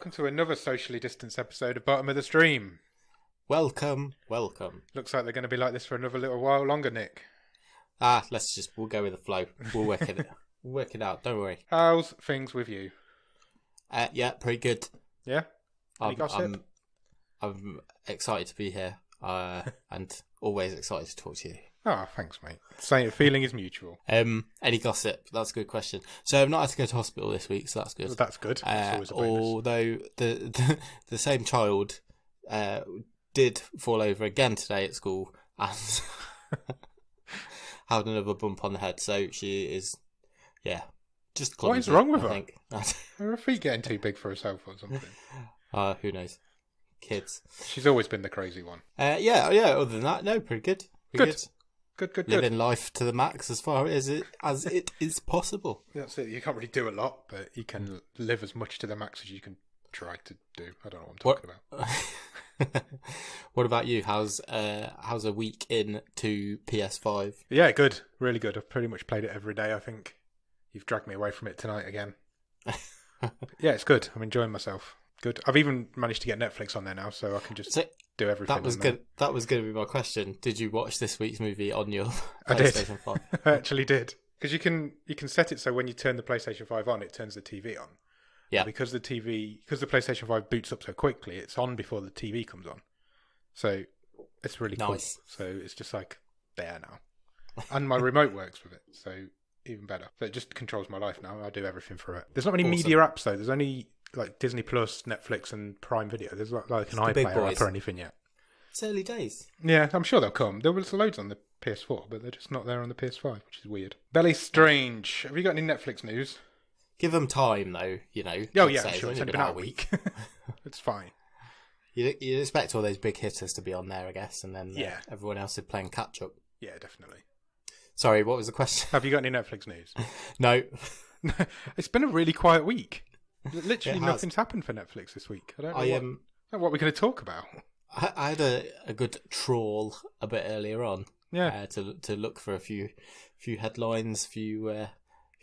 welcome to another socially distanced episode of Bottom of the Stream. Welcome. Looks like they're going to be like this for another little while longer, Nick. We'll go with the flow. We'll work it out, don't worry. How's things with you? Yeah, pretty good. Yeah? Any gossip? I'm excited to be here, and always excited to talk to you. Oh, thanks, mate. Same feeling is mutual. Any gossip? That's a good question. So I've not had to go to hospital this week, so that's good. Well, that's good. That's always a bonus. Although the same child did fall over again today at school and had another bump on the head. So she is, just clumsy. What is wrong with I her? think. Are her feet getting too big for herself or something? Who knows? Kids. She's always been the crazy one. Yeah. Other than that, no, pretty good. Good. Living life to the max as far as it is possible. That's it. You can't really do a lot, but you can live as much to the max as you can try to do. I don't know what I'm talking about. What about you? How's a week in to PS5? Yeah, good. Really good. I've pretty much played it every day, I think. You've dragged me away from it tonight again. Yeah, it's good. I'm enjoying myself. Good. I've even managed to get Netflix on there now, so I can just do everything. That was good. That was going to be my question. Did you watch this week's movie on your I PlayStation 5? I actually did. Because you can set it so when you turn the PlayStation 5 on, it turns the TV on. Yeah. Because the PlayStation 5 boots up so quickly, it's on before the TV comes on. So it's really nice. Cool. So it's just like there now. And my remote works with it, so even better. So it just controls my life now. I do everything for it. There's not many media apps though. There's only like Disney Plus, Netflix, and Prime Video. There's like an iPlayer app or anything yet. It's early days. Yeah, I'm sure they'll come. There was loads on the PS4, but they're just not there on the PS5, which is weird. Belly Strange. Have you got any Netflix news? Give them time, though. You know. Oh yeah, sure. It's only been out a week. It's fine. You'd expect all those big hitters to be on there, I guess, and then everyone else is playing catch up. Yeah, definitely. Sorry, what was the question? Have you got any Netflix news? No. It's been a really quiet week. Literally nothing's happened for Netflix this week. I don't know what we're going to talk about. I had a good trawl a bit earlier on. Yeah. To look for a few headlines, few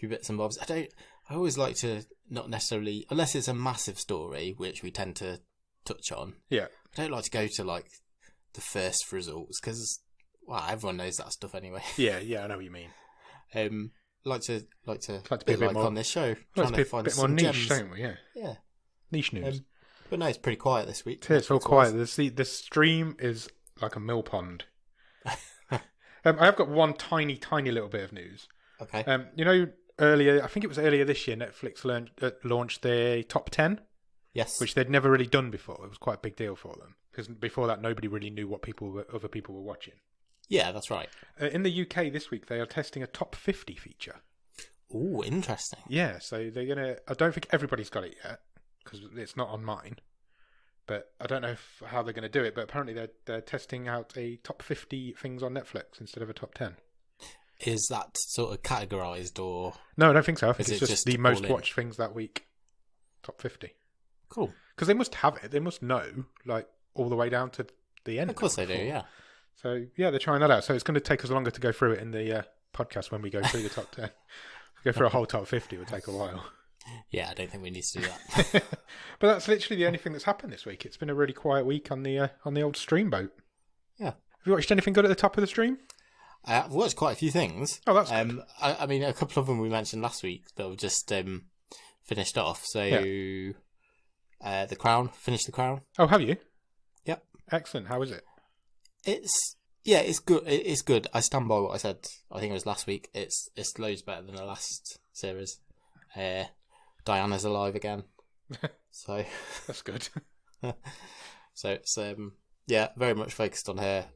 bits and bobs. I always like to not necessarily, unless it's a massive story, which we tend to touch on. Yeah. I don't like to go to like the first results because everyone knows that stuff anyway. Yeah, I know what you mean. Like to be a bit more on this show. Like to be a bit more niche, don't we? Yeah. Niche news. But no, it's pretty quiet this week. It's all quiet. The stream is like a mill pond. I have got one tiny little bit of news. Okay. Earlier, I think it was earlier this year, Netflix launched their top 10. Yes. Which they'd never really done before. It was quite a big deal for them because before that, nobody really knew what other people were watching. Yeah, that's right. In the UK this week, they are testing a top 50 feature. Ooh, interesting. Yeah, so they're gonna. I don't think everybody's got it yet because it's not on mine. But I don't know how they're going to do it. But apparently they're testing out a top 50 things on Netflix instead of a top 10. Is that sort of categorised or? No, I don't think so. I think it's just the most in? watched things that week. Top 50. Cool. Because they must have it. They must know, like, all the way down to the end. Of course they do, yeah. So, yeah, they're trying that out. So it's going to take us longer to go through it in the podcast when we go through the top 10. Go through a whole top 50 would take a while. Yeah, I don't think we need to do that. But that's literally the only thing that's happened this week. It's been a really quiet week on the old stream boat. Yeah. Have you watched anything good at the top of the stream? I've watched quite a few things. Oh, that's good. I mean, a couple of them we mentioned last week that were just finished off. So, The Crown, finished The Crown. Oh, have you? Yep. Excellent. How is it? It's good. It's good. I stand by what I said. I think it was last week. It's loads better than the last series. Diana's alive again, so that's good. So it's very much focused on her.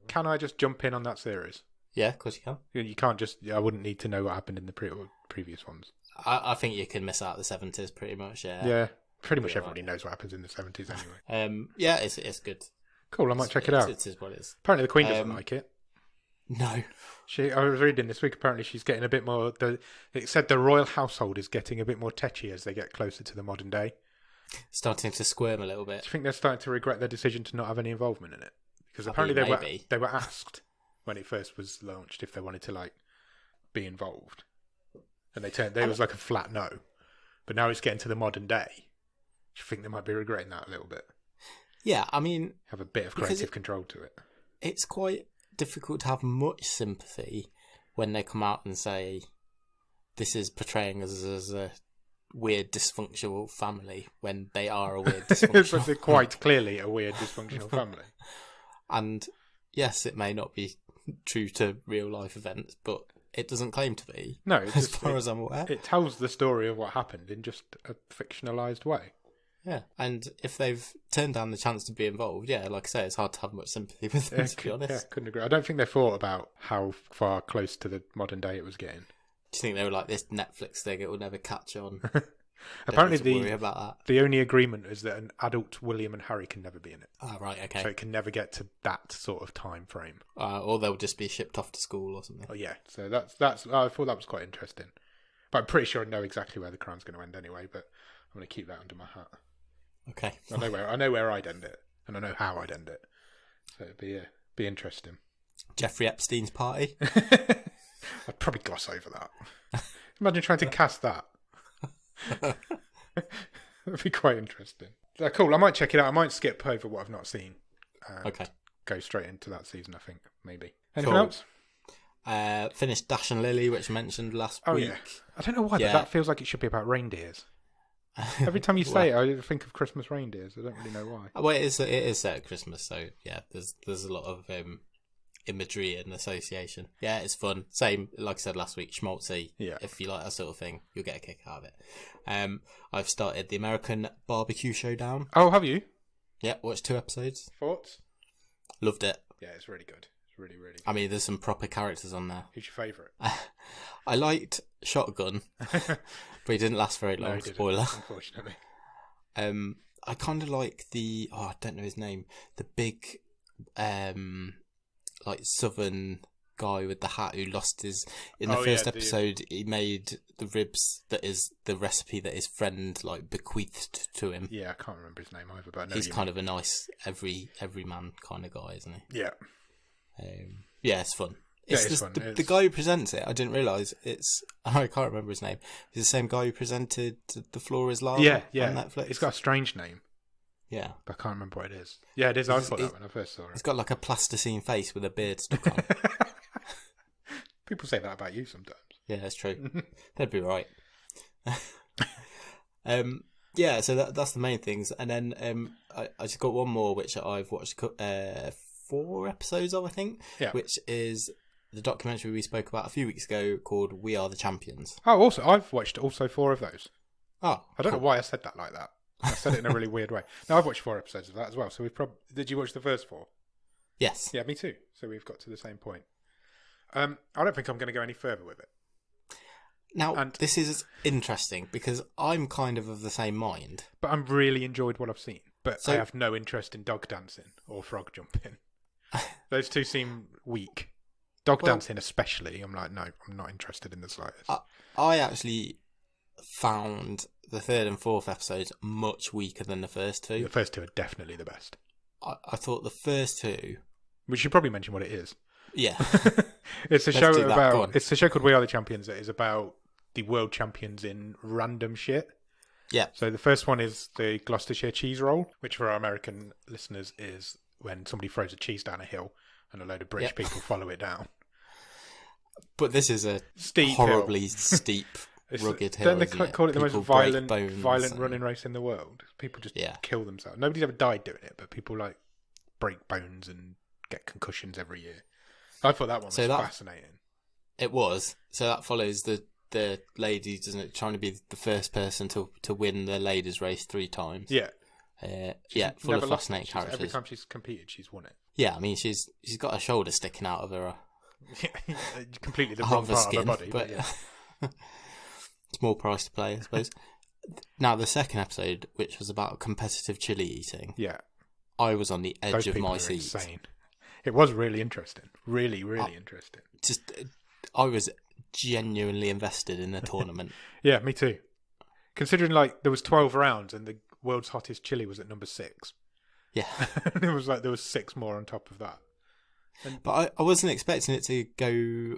Can I just jump in on that series? Yeah, of course you can. You can't just. I wouldn't need to know what happened in the previous ones. I think you can miss out the 70s pretty much. Yeah. Yeah, pretty much everybody knows what happens in the 70s anyway. Yeah, it's good. Cool, I might check it out. It is what it is. Apparently the Queen doesn't like it. No. I was reading this week, apparently she's getting a bit more... It said the royal household is getting a bit more tetchy as they get closer to the modern day. Starting to squirm a little bit. Do you think they're starting to regret their decision to not have any involvement in it? Because apparently they were asked when it first was launched if they wanted to be involved. And there was like a flat no. But now it's getting to the modern day. Do you think they might be regretting that a little bit? Yeah, I mean... Have a bit of creative control to it. It's quite difficult to have much sympathy when they come out and say, this is portraying us as a weird dysfunctional family, when they are a weird dysfunctional But they're quite clearly a weird dysfunctional family. And yes, it may not be true to real life events, but it doesn't claim to be. No, as far as I'm aware. It tells the story of what happened in just a fictionalised way. Yeah, and if they've turned down the chance to be involved, yeah, like I say, it's hard to have much sympathy with them, to be honest. Yeah, couldn't agree. I don't think they thought about how far close to the modern day it was getting. Do you think they were like, this Netflix thing, it will never catch on? Apparently, worry about that. The only agreement is that an adult William and Harry can never be in it. Oh, right, okay. So it can never get to that sort of time frame. Or they'll just be shipped off to school or something. Oh, yeah. So that's. I thought that was quite interesting. But I'm pretty sure I know exactly where the Crown's going to end anyway, but I'm going to keep that under my hat. Okay. I know where I'd end it, and I know how I'd end it. So it'd be interesting. Jeffrey Epstein's party? I'd probably gloss over that. Imagine trying to cast that. That'd be quite interesting. Cool, I might check it out. I might skip over what I've not seen. Okay. Go straight into that season, I think, maybe. Anything Cool. else? Finished Dash and Lily, which I mentioned last week. Yeah. I don't know why, but that feels like it should be about reindeers. Every time you say it, I think of Christmas reindeers. I don't really know why. Well, it is set at Christmas, so yeah, there's a lot of imagery and association. Yeah, it's fun. Same, like I said last week, schmaltzy. Yeah. If you like that sort of thing, you'll get a kick out of it. I've started the American Barbecue Showdown. Oh, have you? Yeah, watched 2 episodes. Thoughts? Loved it. Yeah, it's really good. It's really, really good. I mean, there's some proper characters on there. Who's your favourite? I liked Shotgun, but he didn't last very long. No, he didn't, spoiler. Unfortunately. I kind of like I don't know his name. The big, like southern guy with the hat who lost his. In the first episode, he made the ribs that is the recipe that his friend like bequeathed to him. Yeah, I can't remember his name either, but I know he's kind of a nice everyman kind of guy, isn't he? Yeah. Yeah, it's fun. It's fun. The guy who presents it, I didn't realise I can't remember his name. It's the same guy who presented The Floor is Lava on Netflix. It's got a strange name. Yeah. But I can't remember what it is. Yeah, it is. I thought that when I first saw it. It's got like a plasticine face with a beard stuck on. People say that about you sometimes. Yeah, that's true. They'd be right. Yeah, so that's the main things. And then I just got one more, which I've watched 4 episodes of, I think, which is the documentary we spoke about a few weeks ago called We Are the Champions. Oh, also, I've watched also 4 of those. Oh, I don't know why I said that like that. I said it in a really weird way. No, I've watched 4 episodes of that as well. So we've probably... Did you watch the first 4? Yes. Yeah, me too. So we've got to the same point. I don't think I'm going to go any further with it. Now, this is interesting because I'm kind of the same mind. But I've really enjoyed what I've seen. But I have no interest in dog dancing or frog jumping. Those 2 seem weak. Dog dancing especially, I'm like, no, I'm not interested in the slightest. I actually found the 3rd and 4th episodes much weaker than the first 2. The first 2 are definitely the best. I thought the first 2... We should probably mention what it is. Yeah. It's a show about... It's a show called We Are the Champions. It is about the world champions in random shit. Yeah. So the first one is the Gloucestershire cheese roll, which for our American listeners is when somebody throws a cheese down a hill and a load of British people follow it down. But this is a steep horribly steep, rugged hill. Don't they call it the most violent running race in the world? People just kill themselves. Nobody's ever died doing it, but people like break bones and get concussions every year. I thought that one was fascinating. It was. So that follows the lady, doesn't it, trying to be the first person to win the ladies' race 3 times. Yeah. Full of fascinating characters. Every time she's competed, she's won it. Yeah, I mean, she's got her shoulder sticking out of her. Completely the wrong part of her body. But yeah. Small price to play, I suppose. Now, the second episode, which was about competitive chili eating. Yeah. I was on the edge of my seat. Insane. It was really interesting. Really, really interesting. I was genuinely invested in the tournament. Yeah, me too. Considering like there was 12 rounds and the world's hottest chili was at number 6. Yeah. It was like there was 6 more on top of that. But I wasn't expecting it to go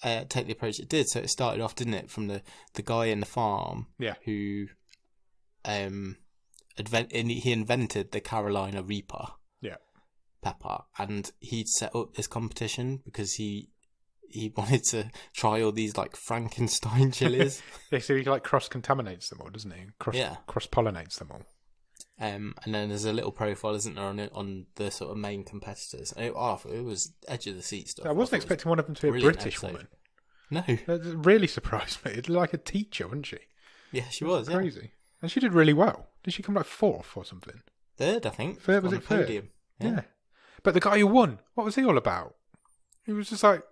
take the approach it did. So it started off, didn't it, from the guy in the farm who he invented the Carolina Reaper. Yeah. Pepper, and he'd set up this competition because he wanted to try all these like Frankenstein chilies. Yeah, so he like cross-contaminates them all, doesn't he? Cross-pollinates them all. And then there's a little profile, isn't there, on the sort of main competitors. And it was edge of the seat stuff. I wasn't expecting one of them to be a British woman. No. That really surprised me. It's like a teacher, wasn't she? Yeah, she was. Crazy. Yeah. And she did really well. Did she come like 4th or something? 3rd, I think. 3rd, was it 3rd? Podium. Yeah. But the guy who won, what was he all about? He was just like...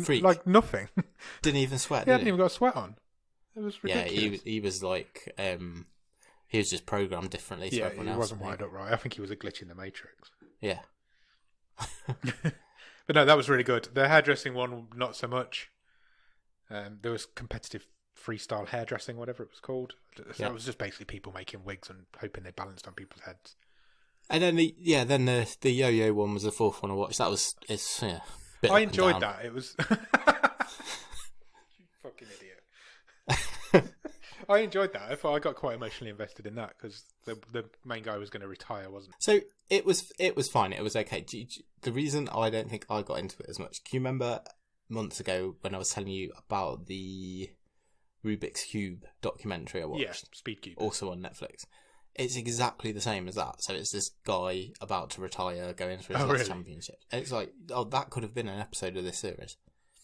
Freak. Like nothing. Didn't even sweat, He hadn't even got a sweat on. It was ridiculous. Yeah, he was like... he was just programmed differently to everyone else. He wasn't wired up right. I think he was a glitch in the Matrix. Yeah. But no, that was really good. The hairdressing one, not so much. There was competitive freestyle hairdressing, whatever it was called. So it was just basically people making wigs and hoping they balanced on people's heads. And then the yo-yo one was the 4th one I watched. That was I enjoyed that. It was you fucking idiot. I enjoyed that. I thought I got quite emotionally invested in that because the main guy was going to retire, wasn't it? So it was fine. It was okay. The reason I don't think I got into it as much. Do you remember months ago when I was telling you about the Rubik's Cube documentary I watched? Yeah, Speed Cube. Also on Netflix. It's exactly the same as that. So it's this guy about to retire, going for his last championship. And it's like, that could have been an episode of this series.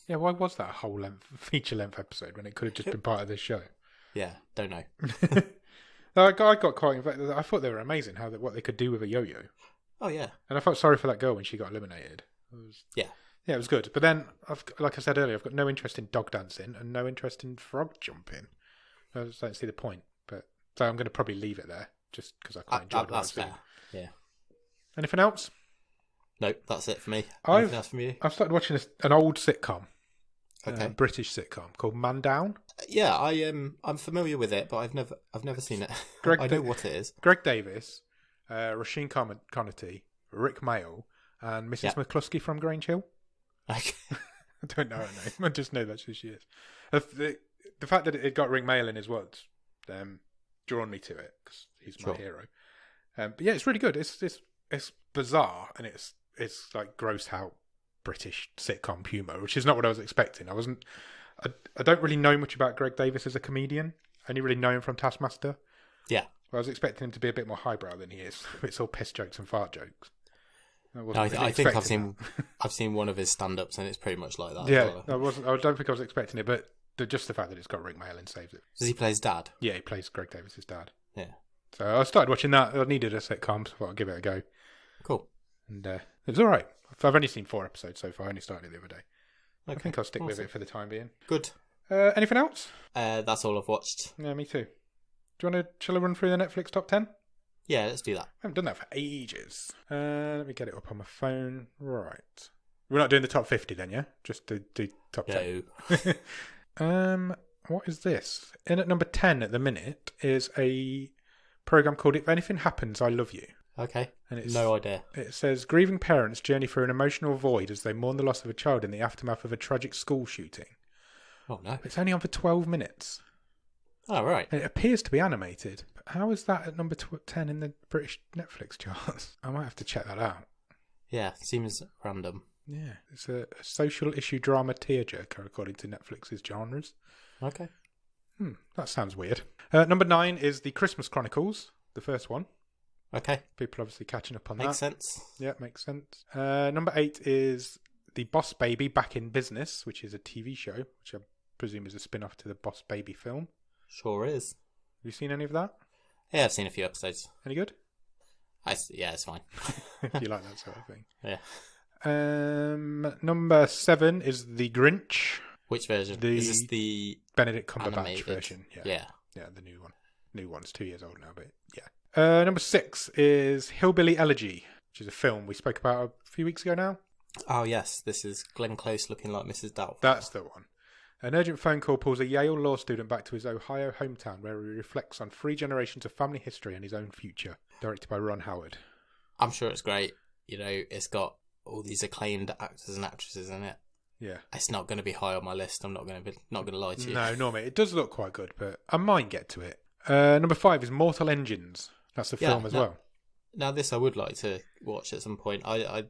Yeah, why was that a whole feature-length episode when it could have just been part of this show? Yeah, don't know. I got quite invested. I thought they were amazing, what they could do with a yo-yo. Oh, yeah. And I felt sorry for that girl when she got eliminated. Yeah, it was good. But then, like I said earlier, I've got no interest in dog dancing and no interest in frog jumping. I just don't see the point. So I'm going to probably leave it there. Just because I quite enjoyed what I was doing. That's fair. Yeah. Anything else? No, that's it for me. Anything else from you? I've started watching an old sitcom, a British sitcom called Man Down. Yeah, I'm familiar with it, but I've never seen it. I know what it is. Greg Davis, Rasheen Connerty, Rick Mail, and Mrs. McCluskey from Grange Hill. Okay. I don't know her name. I just know that's who she is. The fact that it got Rick Mail in is what's drawn me to it because he's my hero. But yeah, it's really good. It's bizarre and it's like gross out British sitcom humour, which is not what I was expecting. I don't really know much about Greg Davis as a comedian. I only really know him from Taskmaster. Yeah. I was expecting him to be a bit more highbrow than he is. It's all piss jokes and fart jokes. I think I've seen one of his stand-ups and it's pretty much like that. Yeah, I don't think I was expecting it, but just the fact that it's got Rick Mail in saves it. Does he play his dad? Yeah, he plays Greg Davis's dad. Yeah. So I started watching that. I needed a sitcom, so I thought I'd give it a go. Cool. And it was all right. I've only seen 4 episodes so far. I only started it the other day. Okay. I think I'll stick with it for the time being. Good. Anything else? That's all I've watched. Yeah, me too. Shall I run through the Netflix top 10? Yeah, let's do that. I haven't done that for ages. Let me get it up on my phone. Right. We're not doing the top 50 then, yeah? Just do top 10. What is this? In at number 10 at the minute is a program called If Anything Happens, I Love You. Okay. And no idea. It says grieving parents journey through an emotional void as they mourn the loss of a child in the aftermath of a tragic school shooting. Oh no. It's only on for 12 minutes. Oh, right. And it appears to be animated. But how is that at number 10 in the British Netflix charts? I might have to check that out. Yeah, seems random. Yeah, it's a social issue drama tearjerker according to Netflix's genres. Okay. That sounds weird. Number 9 is The Christmas Chronicles, the first one. Okay. People obviously catching up on that. Makes sense. Yeah, makes sense. Number 8 is The Boss Baby Back in Business, which is a TV show, which I presume is a spin-off to the Boss Baby film. Sure is. Have you seen any of that? Yeah, I've seen a few episodes. Any good? Yeah, it's fine. You like that sort of thing. Yeah. Number 7 is The Grinch. Which version? Is this the Benedict Cumberbatch animated version? Yeah. Yeah, the new one. New one's 2 years old now, but yeah. Number 6 is Hillbilly Elegy, which is a film we spoke about a few weeks ago now. Oh, yes. This is Glenn Close looking like Mrs. Doubtfire. That's the one. An urgent phone call pulls a Yale law student back to his Ohio hometown where he reflects on 3 generations of family history and his own future. Directed by Ron Howard. I'm sure it's great. You know, it's got all these acclaimed actors and actresses in it. Yeah. It's not going to be high on my list. I'm not going to lie to you. No, normally it does look quite good, but I might get to it. Number 5 is Mortal Engines. That's the film as well. Now, this I would like to watch at some point. I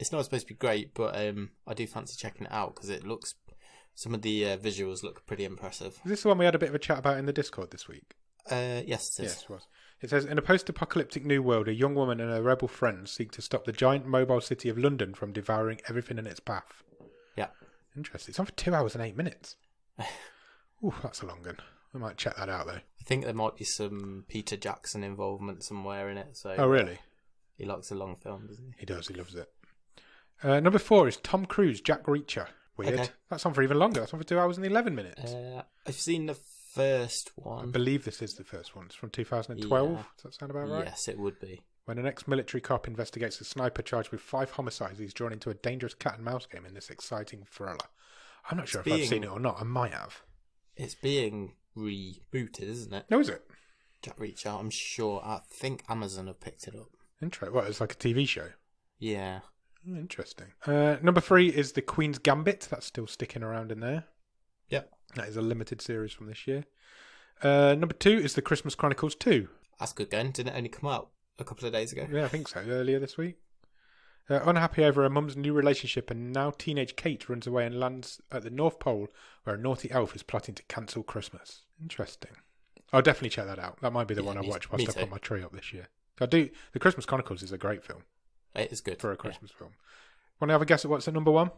it's not supposed to be great, but I do fancy checking it out because it looks. Some of the visuals look pretty impressive. Is this the one we had a bit of a chat about in the Discord this week? Yes, it is. Yes, it was. It says, in a post-apocalyptic new world, a young woman and her rebel friends seek to stop the giant mobile city of London from devouring everything in its path. Yeah. Interesting. It's on for 2 hours and 8 minutes. Ooh, that's a long one. I might check that out, though. I think there might be some Peter Jackson involvement somewhere in it. So oh, really? He likes a long film, doesn't he? He does. He loves it. Number 4 is Tom Cruise, Jack Reacher. Weird. Okay. That's on for even longer. That's on for 2 hours and 11 minutes. I've seen the first one. I believe this is the first one. It's from 2012. Yeah. Does that sound about right? Yes, it would be. When an ex-military cop investigates a sniper charged with 5 homicides, he's drawn into a dangerous cat-and-mouse game in this exciting thriller. I'm not sure if I've seen it or not. I might have. It's being rebooted, isn't it? No, is it? Jack Reacher, I'm sure. I think Amazon have picked it up. Interesting. What, it's like a TV show? Yeah. Interesting. Number 3 is The Queen's Gambit. That's still sticking around in there. Yep. That is a limited series from this year. Number 2 is The Christmas Chronicles 2. That's good going. Didn't it only come out a couple of days ago? Yeah, I think so. Earlier this week. Unhappy over her mum's new relationship, and now teenage Kate runs away and lands at the North Pole, where a naughty elf is plotting to cancel Christmas. Interesting. I'll definitely check that out. That might be the one I watch whilst I put my tree up this year. The Christmas Chronicles is a great film. It is good. For a Christmas film. Want to have a guess at what's at number 1?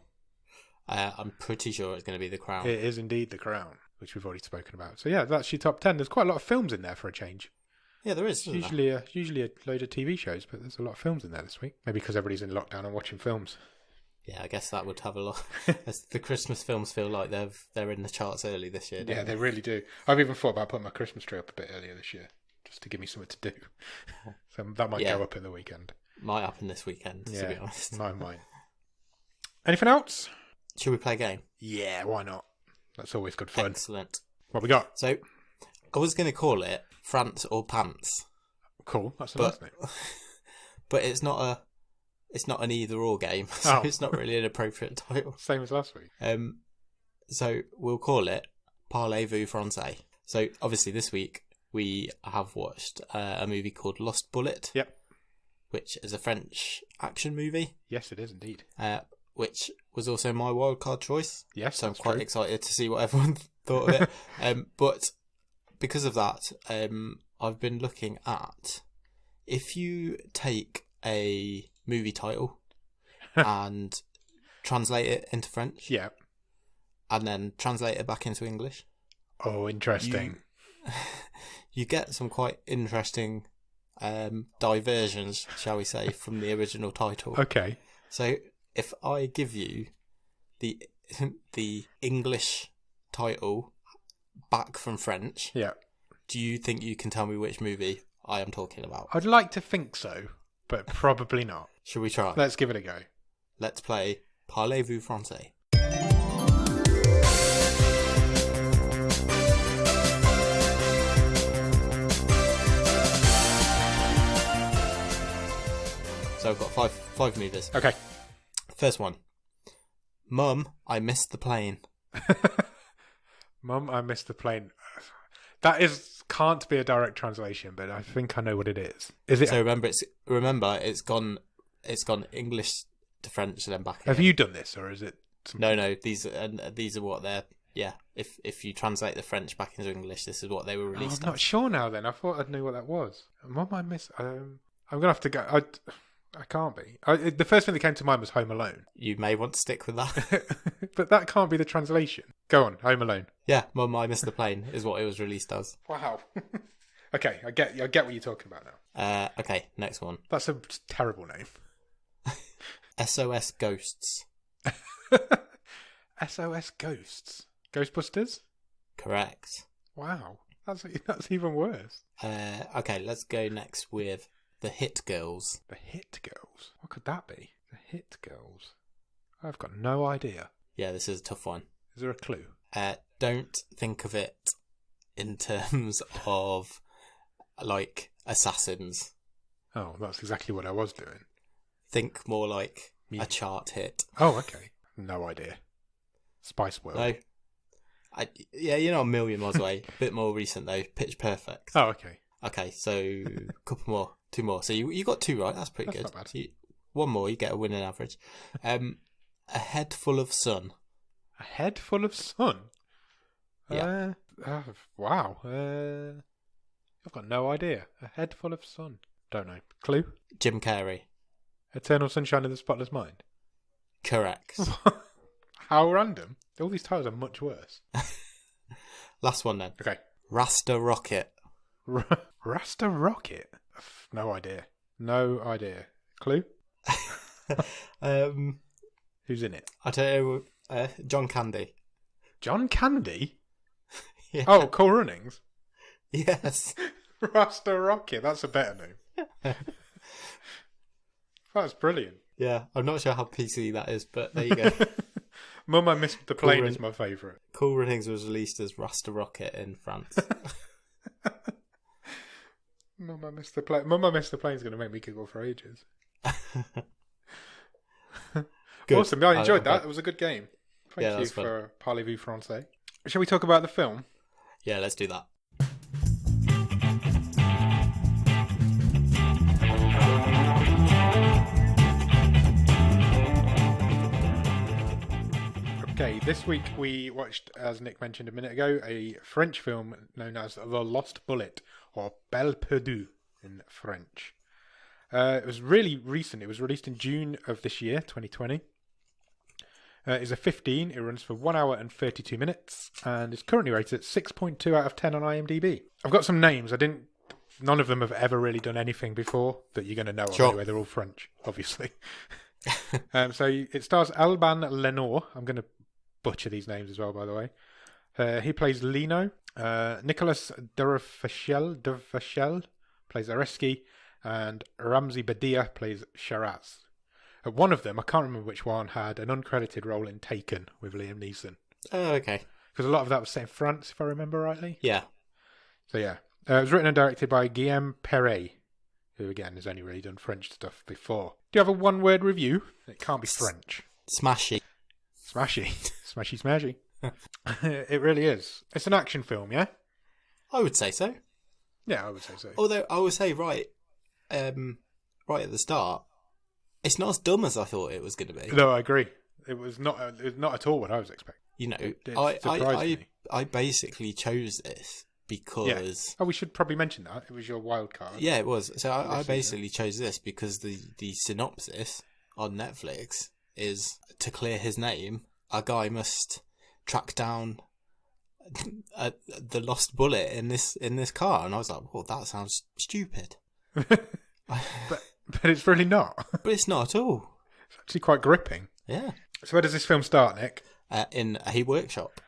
I'm pretty sure it's going to be The Crown. It is indeed The Crown, which we've already spoken about. So yeah, that's your top 10. There's quite a lot of films in there for a change. Yeah, there is. Usually a load of TV shows, but there's a lot of films in there this week. Maybe because everybody's in lockdown and watching films. Yeah, I guess that would have a lot. The Christmas films feel like they're in the charts early this year. Yeah, they really do. I've even thought about putting my Christmas tree up a bit earlier this year, just to give me something to do. So that might go up in the weekend. Might happen this weekend, to be honest. Might. Anything else? Should we play a game? Yeah, why not? That's always good fun. Excellent. What we got? So, I was going to call it France or Pants. Cool, that's a nice name. But it's not an either or game, so it's not really an appropriate title. Same as last week. So we'll call it Parlez, vous, Francais. So obviously this week we have watched a movie called Lost Bullet. Yep. Which is a French action movie. Yes, it is indeed. Which was also my wildcard choice. Yes, so I'm quite excited to see what everyone thought of it. But because of that, I've been looking at if you take a movie title and translate it into French. Yeah. And then translate it back into English. Oh, interesting. You get some quite interesting diversions, shall we say, from the original title. Okay. So if I give you the English title back from French, do you think you can tell me which movie I am talking about? I'd like to think so, but probably not. Should we try? Let's give it a go. Let's play Parlez, vous, Francais. So I've got five movies. Okay. First one. Mum, I missed the plane. Mum, I missed the plane. That can't be a direct translation, but I think I know what it is. Is it? So remember it's gone English to French and then back again. Have you done this, or is it? No. These are what they're. Yeah. If you translate the French back into English, this is what they were released. I'm not sure now. Then I thought I knew what that was. Mum, I missed. I'm gonna have to go. I can't be. The first thing that came to mind was Home Alone. You may want to stick with that. But that can't be the translation. Go on, Home Alone. Yeah, Mum, I Missed the Plane is what it was released as. Wow. Okay, I get what you're talking about now. Okay, next one. That's a terrible name. SOS Ghosts. SOS Ghosts? Ghostbusters? Correct. Wow, that's even worse. Okay, let's go next with The Hit Girls. The Hit Girls? What could that be? The Hit Girls? I've got no idea. Yeah, this is a tough one. Is there a clue? Don't think of it in terms of, like, assassins. Oh, that's exactly what I was doing. Think more like a chart hit. Oh, okay. No idea. Spice World. No. You're not a million miles away. A bit more recent, though. Pitch Perfect. Oh, okay. Okay, so couple more, 2 more. So you got 2 right. That's pretty good. Not bad. So one more, you get a winning average. A head full of sun. A head full of sun? Yeah. Wow. I've got no idea. A head full of sun. Don't know. Clue? Jim Carrey. Eternal Sunshine of the Spotless Mind. Correct. How random. All these titles are much worse. Last one then. Okay. Rasta Rocket. Rasta Rocket? No idea. No idea. Clue? Who's in it? I tell you, John Candy. John Candy? Yeah. Oh, Cool Runnings? Yes. Rasta Rocket. That's a better name. That's brilliant. Yeah, I'm not sure how PC that is, but there you go. Mum, I Missed the Plane is my favourite. Cool Runnings was released as Rasta Rocket in France. Mum, I Missed the Plane. Mum, I Missed the Plane is going to make me giggle for ages. Awesome. I enjoyed that. It was a good game. Thank you for Parlez, vous, Francais. Shall we talk about the film? Yeah, let's do that. Okay, this week we watched, as Nick mentioned a minute ago, a French film known as The Lost Bullet, or Belle Perdue in French. It was really recent. It was released in June of this year, 2020. It's a 15. It runs for 1 hour and 32 minutes, and is currently rated at 6.2 out of 10 on IMDb. I've got some names. None of them have ever really done anything before that you're going to know of anyway. They're all French, obviously. So it stars Alban Lenoir. I'm going to butcher these names as well, by the way. He plays Lino. Nicolas Duvauchelle plays Areski, and Ramzi Badia plays Shiraz. One of them, I can't remember which one, had an uncredited role in Taken with Liam Neeson. Oh, okay. Because a lot of that was set in France, if I remember rightly. Yeah. So yeah. It was written and directed by Guillaume Pierret, who again has only really done French stuff before. Do you have a one-word review? It can't be French. Smashy. Smashy. Smashy smashy. It really is. It's an action film, yeah? I would say so. Yeah, I would say so. Although I would say right at the start, it's not as dumb as I thought it was going to be. No, I agree. It was not at all what I was expecting. You know, It surprised me. I basically chose this because... Yeah. Oh, we should probably mention that. It was your wild card. Yeah, it was. So I basically chose this because the synopsis on Netflix is, to clear his name, a guy must track down the lost bullet in this car. And I was like, well, that sounds stupid. But it's really not. But it's not at all. It's actually quite gripping. Yeah. So where does this film start, Nick? In a workshop.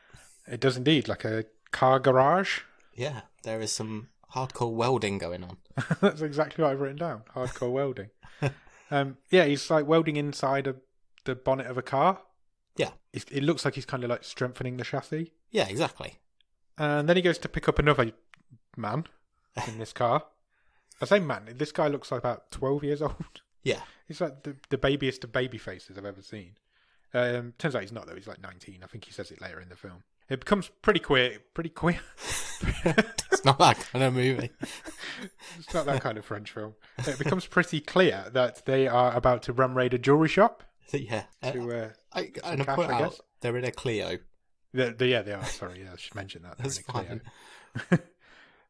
It does indeed, like a car garage. Yeah, there is some hardcore welding going on. That's exactly what I've written down. Hardcore welding. Yeah, he's like welding inside the bonnet of a car. Yeah. It looks like he's kind of like strengthening the chassis. Yeah, exactly. And then he goes to pick up another man in this car. I say man, this guy looks like about 12 years old. Yeah. He's like the babiest of baby faces I've ever seen. Turns out he's not, though. He's like 19. I think he says it later in the film. It becomes pretty queer. It's not that kind of movie. It's not that kind of French film. It becomes pretty clear that they are about to run raid a jewellery shop. Yeah. I point out, they're in a Clio. Yeah, they are. Sorry, yeah, I should mention that. That's fine.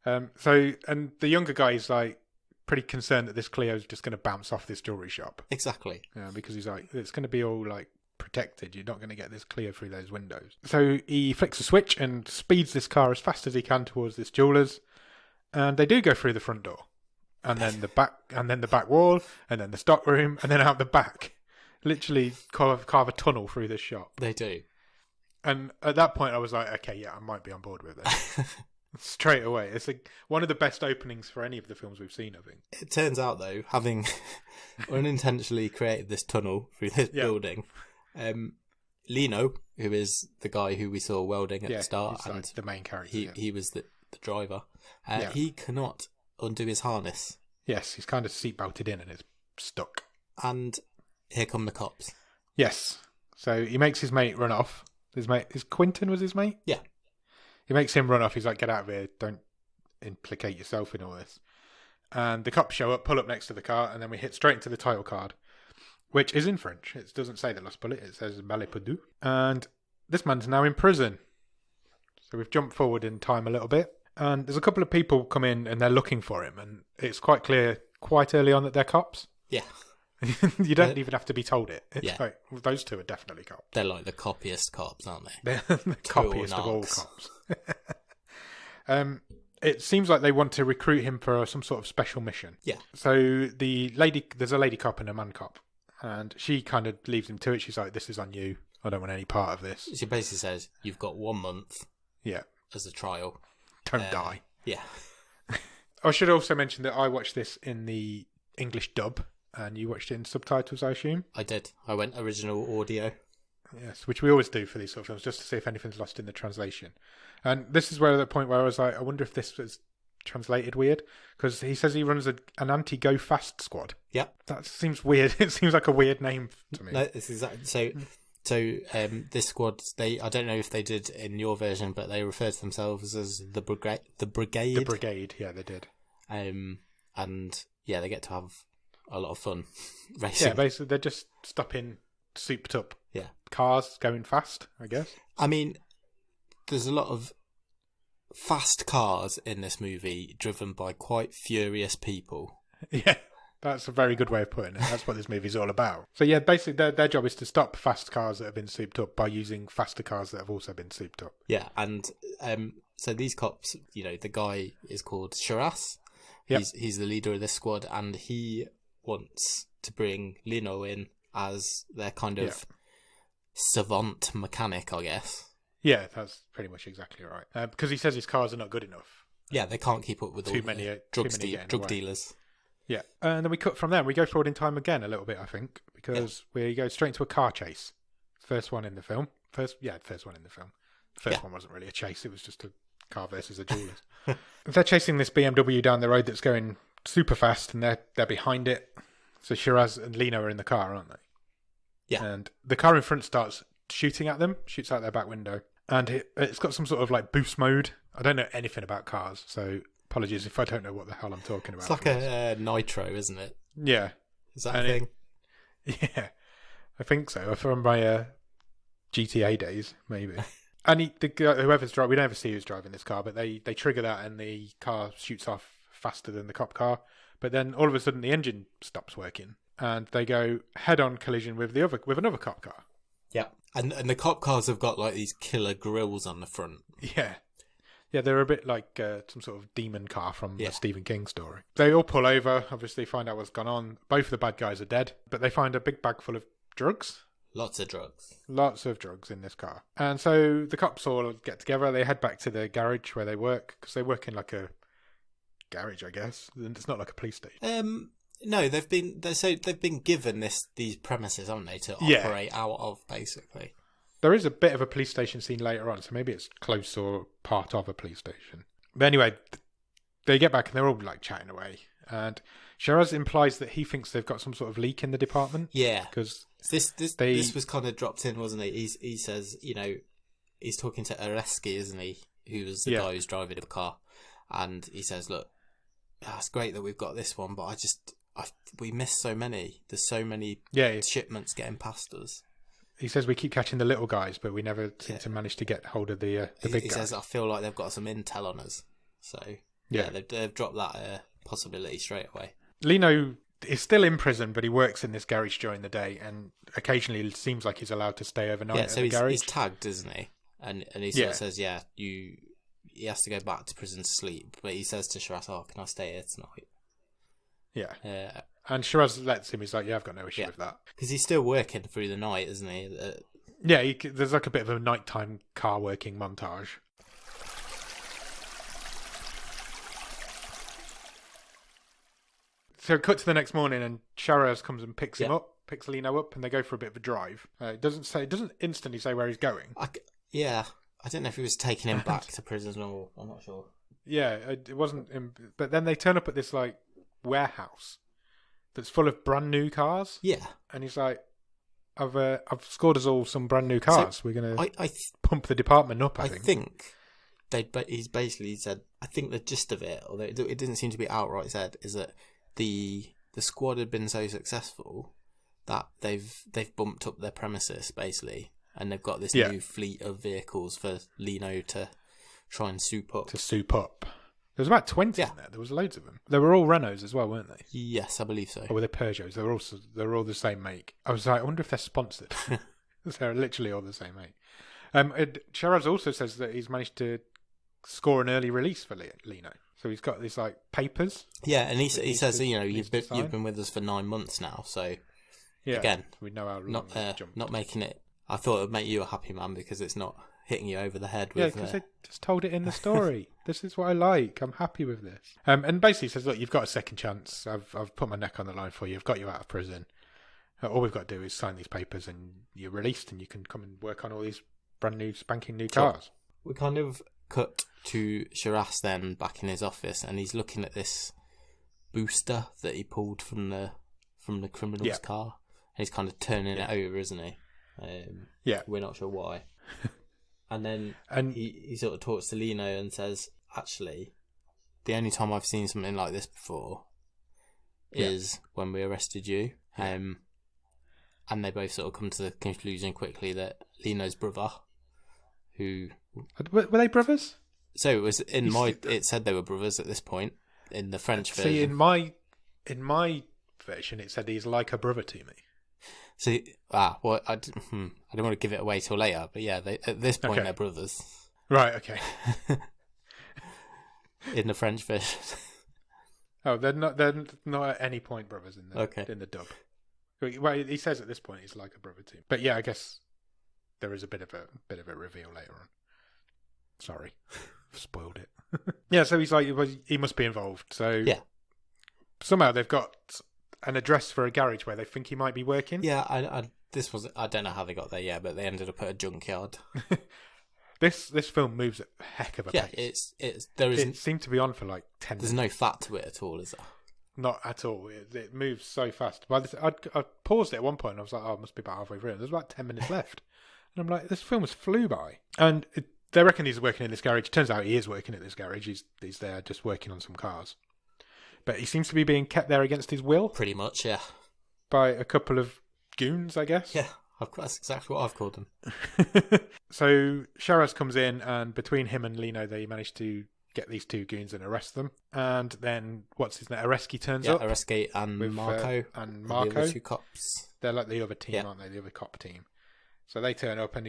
And the younger guy is like pretty concerned that this Clio is just going to bounce off this jewellery shop. Exactly. Because he's like, it's going to be all like protected. You're not going to get this Clio through those windows. So he flicks a switch and speeds this car as fast as he can towards this jeweller's. And they do go through the front door, and then the back wall, and then the stock room, and then out the back. Literally carve a tunnel through this shop. They do. And at that point, I was like, okay, yeah, I might be on board with it. Straight away. It's like one of the best openings for any of the films we've seen, I think. It turns out, though, having unintentionally created this tunnel through this building, Lino, who is the guy who we saw welding at the start, he's and like the main character. He was the driver. He cannot undo his harness. Yes, he's kind of seatbelted in and it's stuck. And here come the cops. Yes. So he makes his mate run off. His mate, Quentin was his mate? Yeah. He makes him run off. He's like, get out of here. implicate yourself in all this. And the cops show up, pull up next to the car, and then we hit straight into the title card, which is in French. It doesn't say the Lost Bullet, it says Ballet Perdu. And this man's now in prison. So we've jumped forward in time a little bit. And there's a couple of people come in and they're looking for him. And it's quite clear quite early on that they're cops. Yeah. You don't even have to be told it. It's Yeah. like, well, those two are definitely cops. They're like the coppiest cops, aren't they? They're the coppiest of all cops. It seems like they want to recruit him for some sort of special mission. Yeah. So there's a lady cop and a man cop. And she kind of leaves him to it. She's like, this is on you. I don't want any part of this. She basically says, you've got 1 month as a trial. Don't die. Yeah. I should also mention that I watched this in the English dub, and you watched it in subtitles, I assume? I did. I went original audio. Yes, which we always do for these sort of films, just to see if anything's lost in the translation. And this is where the point where I was like, I wonder if this was translated weird, because he says he runs an anti-go fast squad. Yeah. That seems weird. It seems like a weird name to me. No, it's exactly so. This squad, I don't know if they did in your version, but they refer to themselves as the brigade. The brigade, yeah, they did. And yeah, they get to have a lot of fun racing. Yeah, basically they're just stopping souped up cars going fast, I guess. I mean, there's a lot of fast cars in this movie driven by quite furious people. Yeah, that's a very good way of putting it. That's what this movie's all about. So yeah, basically their job is to stop fast cars that have been souped up by using faster cars that have also been souped up. Yeah, and so these cops, the guy is called Shiraz. Yep. He's the leader of this squad, and he wants to bring Lino in as their kind of savant mechanic, I guess. Yeah, that's pretty much exactly right. Because he says his cars are not good enough. Yeah, they can't keep up with Too many drug dealers. Yeah, and then we cut from there. We go forward in time again a little bit, I think, because we go straight into a car chase. First one in the film. First one in the film. The first one wasn't really a chase. It was just a car versus a jeweler's. They're chasing this BMW down the road that's going super fast, and they're behind it. So Shiraz and Lino are in the car, aren't they? Yeah. And the car in front starts shooting at them, shoots out their back window. And it's got some sort of like boost mode. I don't know anything about cars, so apologies if I don't know what the hell I'm talking about. It's like a nitro, isn't it? Yeah. Is that a thing? Yeah, I think so. From my GTA days, maybe. And the guy, whoever's driving, we don't ever see who's driving this car, but they trigger that and the car shoots off faster than the cop car. But then all of a sudden the engine stops working and they go head-on collision with another cop car. Yeah, and the cop cars have got like these killer grills on the front. Yeah, they're a bit like some sort of demon car from the Stephen King story. They all pull over, obviously find out what's gone on. Both of the bad guys are dead, but they find a big bag full of drugs. Lots of drugs. Lots of drugs in this car. And so the cops all get together. They head back to the garage where they work, because they work in like a garage, I guess. It's not like a police station. No, they've been given these premises, haven't they, to operate out of, basically. There is a bit of a police station scene later on, so maybe it's close or part of a police station. But anyway, they get back and they're all like chatting away. And Shiraz implies that he thinks they've got some sort of leak in the department. Yeah, because this was kind of dropped in, wasn't it? He says, he's talking to Areski, isn't he? Who was the guy who's driving the car, and he says, "Look, it's great that we've got this one, but we miss so many. There's so many shipments getting past us." He says we keep catching the little guys, but we never seem to manage to get hold of the big guys. He says, "I feel like they've got some intel on us." So they've dropped that possibility straight away. Lino is still in prison, but he works in this garage during the day, and occasionally it seems like he's allowed to stay overnight at the garage. He's tagged, isn't he? And he sort of says, he has to go back to prison to sleep, but he says to Shiraz, "Oh, can I stay here tonight?" Yeah. And Shiraz lets him. He's like, "Yeah, I've got no issue with that." Because he's still working through the night, isn't he? There's like a bit of a nighttime car working montage. So cut to the next morning, and Shiraz comes and picks him up, picks Lino up, and they go for a bit of a drive. It doesn't instantly say where he's going. I don't know if he was taking him back to prison or I'm not sure. Yeah, it wasn't. But then they turn up at this like warehouse that's full of brand new cars. Yeah, and he's like, "I've scored us all some brand new cars. So we're gonna I pump the department up." I think he's basically said, I think the gist of it, although it didn't seem to be outright said, is that the squad had been so successful that they've bumped up their premises basically, and they've got this new fleet of vehicles for Lino to try and soup up. There was about 20 in there. There was loads of them. They were all Renaults as well, weren't they? Yes, I believe so. Or were they Peugeots? They were all the same make. I was like, I wonder if they're sponsored. They're literally all the same make. Shiraz also says that he's managed to score an early release for Lino. So he's got these like papers. Yeah, and he says, you've been with us for 9 months now, so again, we know how long not making it. I thought it would make you a happy man because it's not hitting you over the head with. Yeah, because they just told it in the story. This is what I like. I'm happy with this. And basically says, look, you've got a second chance. I've put my neck on the line for you. I've got you out of prison. All we've got to do is sign these papers, and you're released, and you can come and work on all these brand new, spanking new cars. We kind of cut to Shiraz then back in his office, and he's looking at this booster that he pulled from the criminal's car. And he's kind of turning it over, isn't he? We're not sure why. And then he sort of talks to Lino and says, actually, the only time I've seen something like this before is when we arrested you. And they both sort of come to the conclusion quickly that Lino's brother, who... Were they brothers? So it was it said they were brothers at this point in the French version. See, in my version, it said he's like a brother to me. See, I don't want to give it away till later, but yeah, at this point they're brothers. Right, okay. In the French version. Oh, they're not at any point brothers in the dub. Well, he says at this point he's like a brother to me. But yeah, I guess there is a bit of a reveal later on. Sorry, spoiled it. Yeah, so he's like, he must be involved. So somehow they've got an address for a garage where they think he might be working. Yeah, I don't know how they got there yet, but they ended up at a junkyard. This film moves at a heck of a pace. It seemed to be on for like 10 minutes. There's no fat to it at all, is there? Not at all. It moves so fast. I paused it at one point and I was like, oh, it must be about halfway through. There's about 10 minutes left. And I'm like, this film has flew by. And they reckon he's working in this garage. Turns out he is working at this garage. He's there just working on some cars. But he seems to be being kept there against his will. Pretty much, yeah. By a couple of goons, I guess. Yeah, that's exactly what I've called them. So Shiraz comes in, and between him and Lino, they manage to get these two goons and arrest them. And then, what's his name? Areski turns up. Yeah, Areski and with, Marco. And Marco. The other two cops. They're like the other team, aren't they? The other cop team. So they turn up, and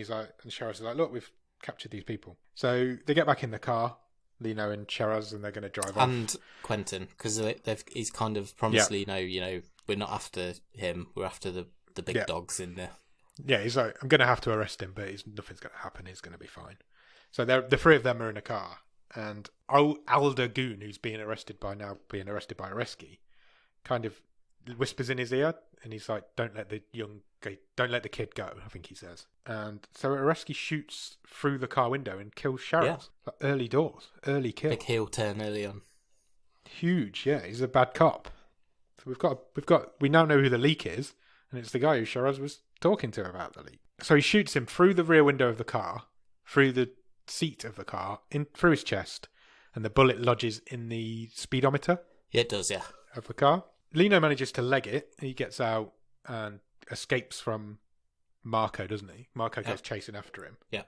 Shiraz is like, look, we've captured these people. So they get back in the car. Lino and Shiraz, and they're going to drive off. And Quentin, because he's kind of promised Lino, we're not after him, we're after the big dogs in there. Yeah, he's like, I'm going to have to arrest him, but nothing's going to happen, he's going to be fine. So the three of them are in a car, and Alder Goon, who's being arrested by Areski, kind of whispers in his ear, and he's like, don't let the kid go, I think he says. And so Areski shoots through the car window and kills Shiraz. Like early doors, early kill. Big heel turn early on. Huge, yeah. He's a bad cop. So we now know who the leak is, and it's the guy who Shiraz was talking to about the leak. So he shoots him through the rear window of the car, through the seat of the car, through his chest, and the bullet lodges in the speedometer. Yeah, it does, yeah. Of the car. Lino manages to leg it. He gets out and escapes from Marco, doesn't he? Marco goes chasing after him. Yeah.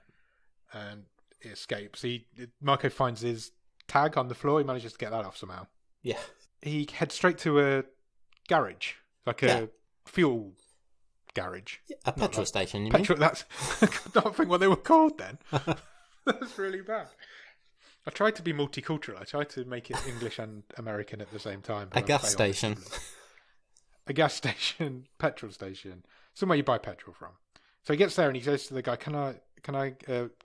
And he escapes. Marco finds his tag on the floor. He manages to get that off somehow. Yeah. He heads straight to a garage, like a fuel garage. Yeah, a petrol station, you mean? That's I don't think what they were called then. That's really bad. I tried to be multicultural. I tried to make it English and American at the same time. A gas station. A gas station, petrol station, somewhere you buy petrol from. So he gets there and he says to the guy, "Can I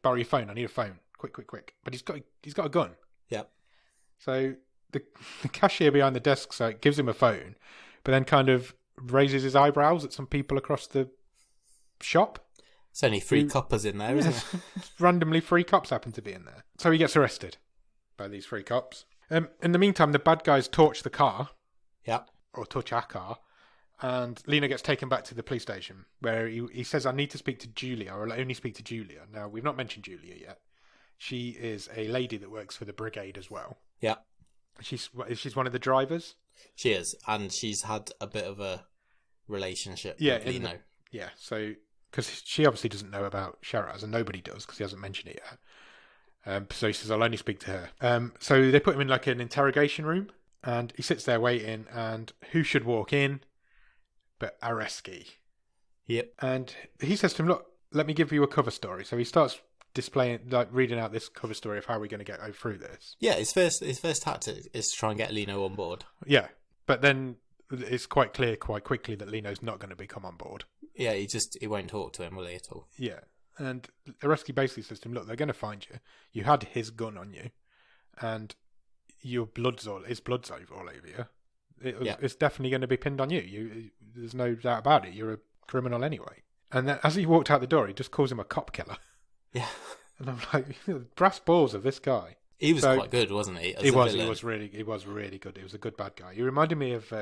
borrow your phone? I need a phone, quick!" But he's got a gun. Yep. So the cashier behind the desk gives him a phone, but then kind of raises his eyebrows at some people across the shop. It's only 3 coppers in there, isn't it? Randomly 3 cops happen to be in there. So he gets arrested by these 3 cops. In the meantime, the bad guys torch the car. Yep. Or torch our car. And Lino gets taken back to the police station where he says, I need to speak to Julia, or I'll only speak to Julia. Now, we've not mentioned Julia yet. She is a lady that works for the brigade as well. Yeah. She's one of the drivers. She is, and she's had a bit of a relationship with Lino. So because she obviously doesn't know about Shiraz, and nobody does because he hasn't mentioned it yet. So he says, I'll only speak to her. So they put him in like an interrogation room, and he sits there waiting, and who should walk in but Areski. Yep. And he says to him, look, let me give you a cover story. So he starts reading out this cover story of how we're going to go through this. Yeah, his first tactic is to try and get Lino on board. Yeah, but then it's quite clear quite quickly that Lino's not going to become on board. Yeah, he won't talk to him, will he, at all? Yeah, and Areski basically says to him, look, they're going to find you. You had his gun on you, and his blood's all over you. It's definitely going to be pinned on you. There's no doubt about it. You're a criminal anyway. And then as he walked out the door, he just calls him a cop killer. Yeah. And I'm like, brass balls of this guy. He was quite good, wasn't he? He was really good. He was a good bad guy. He reminded me of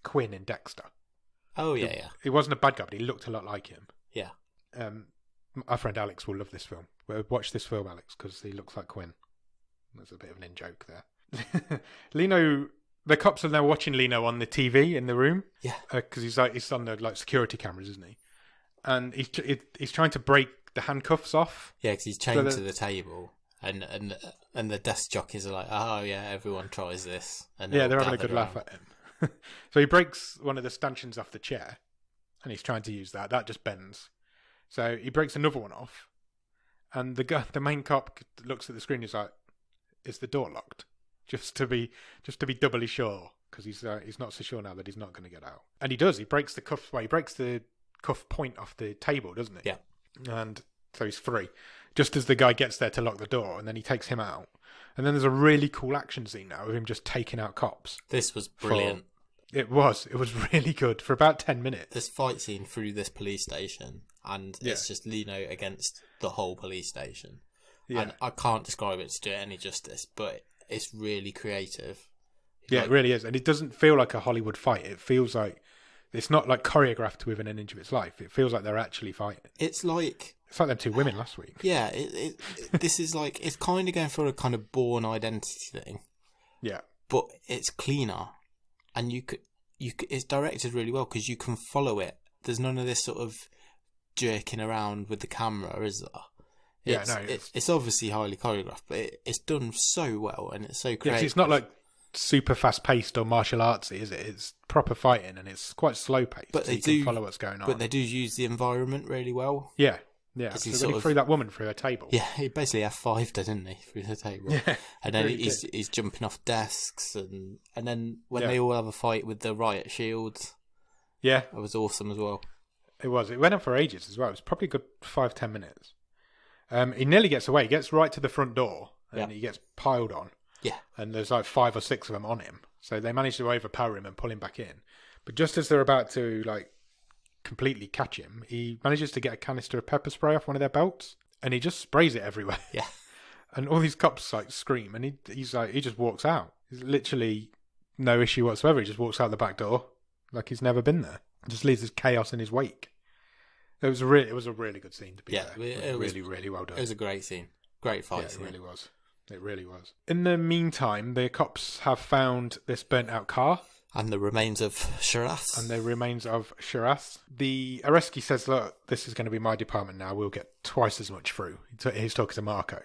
Quinn in Dexter. Oh, yeah. He wasn't a bad guy, but he looked a lot like him. Yeah. Our friend Alex will love this film. Watch this film, Alex, because he looks like Quinn. There's a bit of an in-joke there. Lino, the cops are now watching Lino on the TV in the room. Yeah. Because he's on the security cameras, isn't he? And he's trying to break the handcuffs off. Yeah, because he's chained to the table, and the desk jockeys are like, oh yeah, everyone tries this, and they're having a good laugh at him. So he breaks one of the stanchions off the chair, and he's trying to use that. That just bends. So he breaks another one off, and the main cop looks at the screen. He's like, "Is the door locked?" Just to be doubly sure, because he's not so sure now that he's not going to get out. And he does. He breaks the cuff. Well, he breaks the cuff point off the table, doesn't he? Yeah. And so he's free. Just as the guy gets there to lock the door, and then he takes him out. And then there's a really cool action scene now of him just taking out cops. This was brilliant. It was really good for about 10 minutes. This fight scene through this police station, and it's just Lino against the whole police station. Yeah. And I can't describe it to do it any justice, but it's really creative. Yeah, it really is. And it doesn't feel like a Hollywood fight. It feels like it's not like choreographed within an inch of its life. It feels like they're actually fighting. It's like them two women last week. Yeah, this is like, it's kind of going for a kind of Bourne Identity thing. Yeah. But it's cleaner, and it's directed really well because you can follow it. There's none of this sort of jerking around with the camera, is there? It's obviously highly choreographed, but it's done so well, and it's so creative. Yeah, it's not like super fast paced or martial artsy, is it? It's proper fighting, and it's quite slow paced. But you can follow what's going on. But they do use the environment really well. Yeah. So when he threw that woman through her table. Yeah, he basically F5'd her, didn't he, through the table? Yeah. And then he's jumping off desks, and then when they all have a fight with the riot shields. Yeah. It was awesome as well. It was. It went on for ages as well. It was probably a good 5-10 minutes. He nearly gets away. He gets right to the front door, and he gets piled on. Yeah. And there's like 5 or 6 of them on him. So they manage to overpower him and pull him back in. But just as they're about to completely catch him, he manages to get a canister of pepper spray off one of their belts, and he just sprays it everywhere. Yeah. And all these cops scream, and he just walks out. There's literally no issue whatsoever. He just walks out the back door like he's never been there. Just leaves this chaos in his wake. It was a really good scene to be there. It was really well done. It was a great scene. Great fight scene. It really was. It really was. In the meantime, the cops have found this burnt out car. And the remains of Shiraz. The Areski says, look, this is going to be my department now. We'll get twice as much through. He's talking to Marco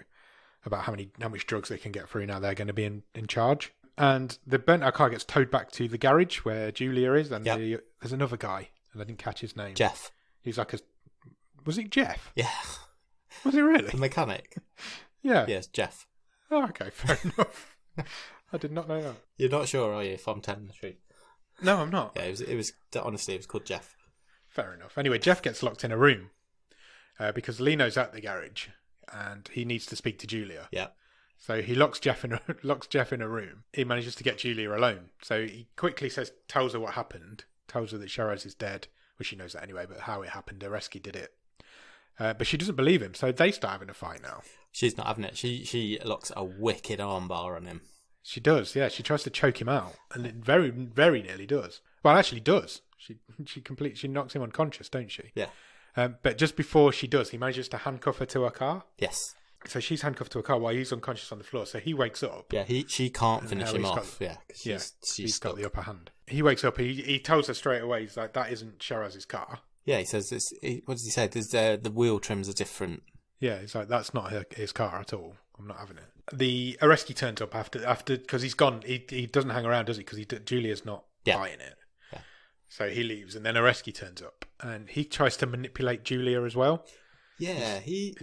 about how much drugs they can get through now. They're going to be in charge. And the burnt out car gets towed back to the garage where Julia is. And there's another guy, and I didn't catch his name. Jeff. He's like was it Jeff? Yeah. Was it really? The mechanic. Yeah. Yes, Jeff. Oh, okay, fair enough. I did not know that. You're not sure, are you, if I'm telling the truth? No, I'm not. Yeah, it was honestly, it was called Jeff. Fair enough. Anyway, Jeff gets locked in a room because Lino's at the garage and he needs to speak to Julia. Yeah. So he locks Jeff in a room. He manages to get Julia alone. So he quickly tells her what happened, tells her that Shiraz is dead. Well, she knows that anyway, but how it happened, Areski did it. But she doesn't believe him, so they start having a fight now. She's not having it. She locks a wicked armbar on him. She does, yeah. She tries to choke him out, and it very, very nearly does. Well, actually does. She knocks him unconscious, don't she? Yeah. But just before she does, he manages to handcuff her to her car. Yes. So she's handcuffed to a car while he's unconscious on the floor. So he wakes up. Yeah, she can't finish him off. She's he's stuck. got the upper hand. He wakes up. He tells her straight away. He's like, "That isn't Shiraz's car." Yeah, he says, what does he say? The wheel trims are different. Yeah, he's like, "That's not his car at all. I'm not having it." The Areski turns up after because he's gone. He doesn't hang around, does he? Because Julia's not buying it. Yeah. So he leaves, and then Areski turns up, and he tries to manipulate Julia as well. Yeah, he's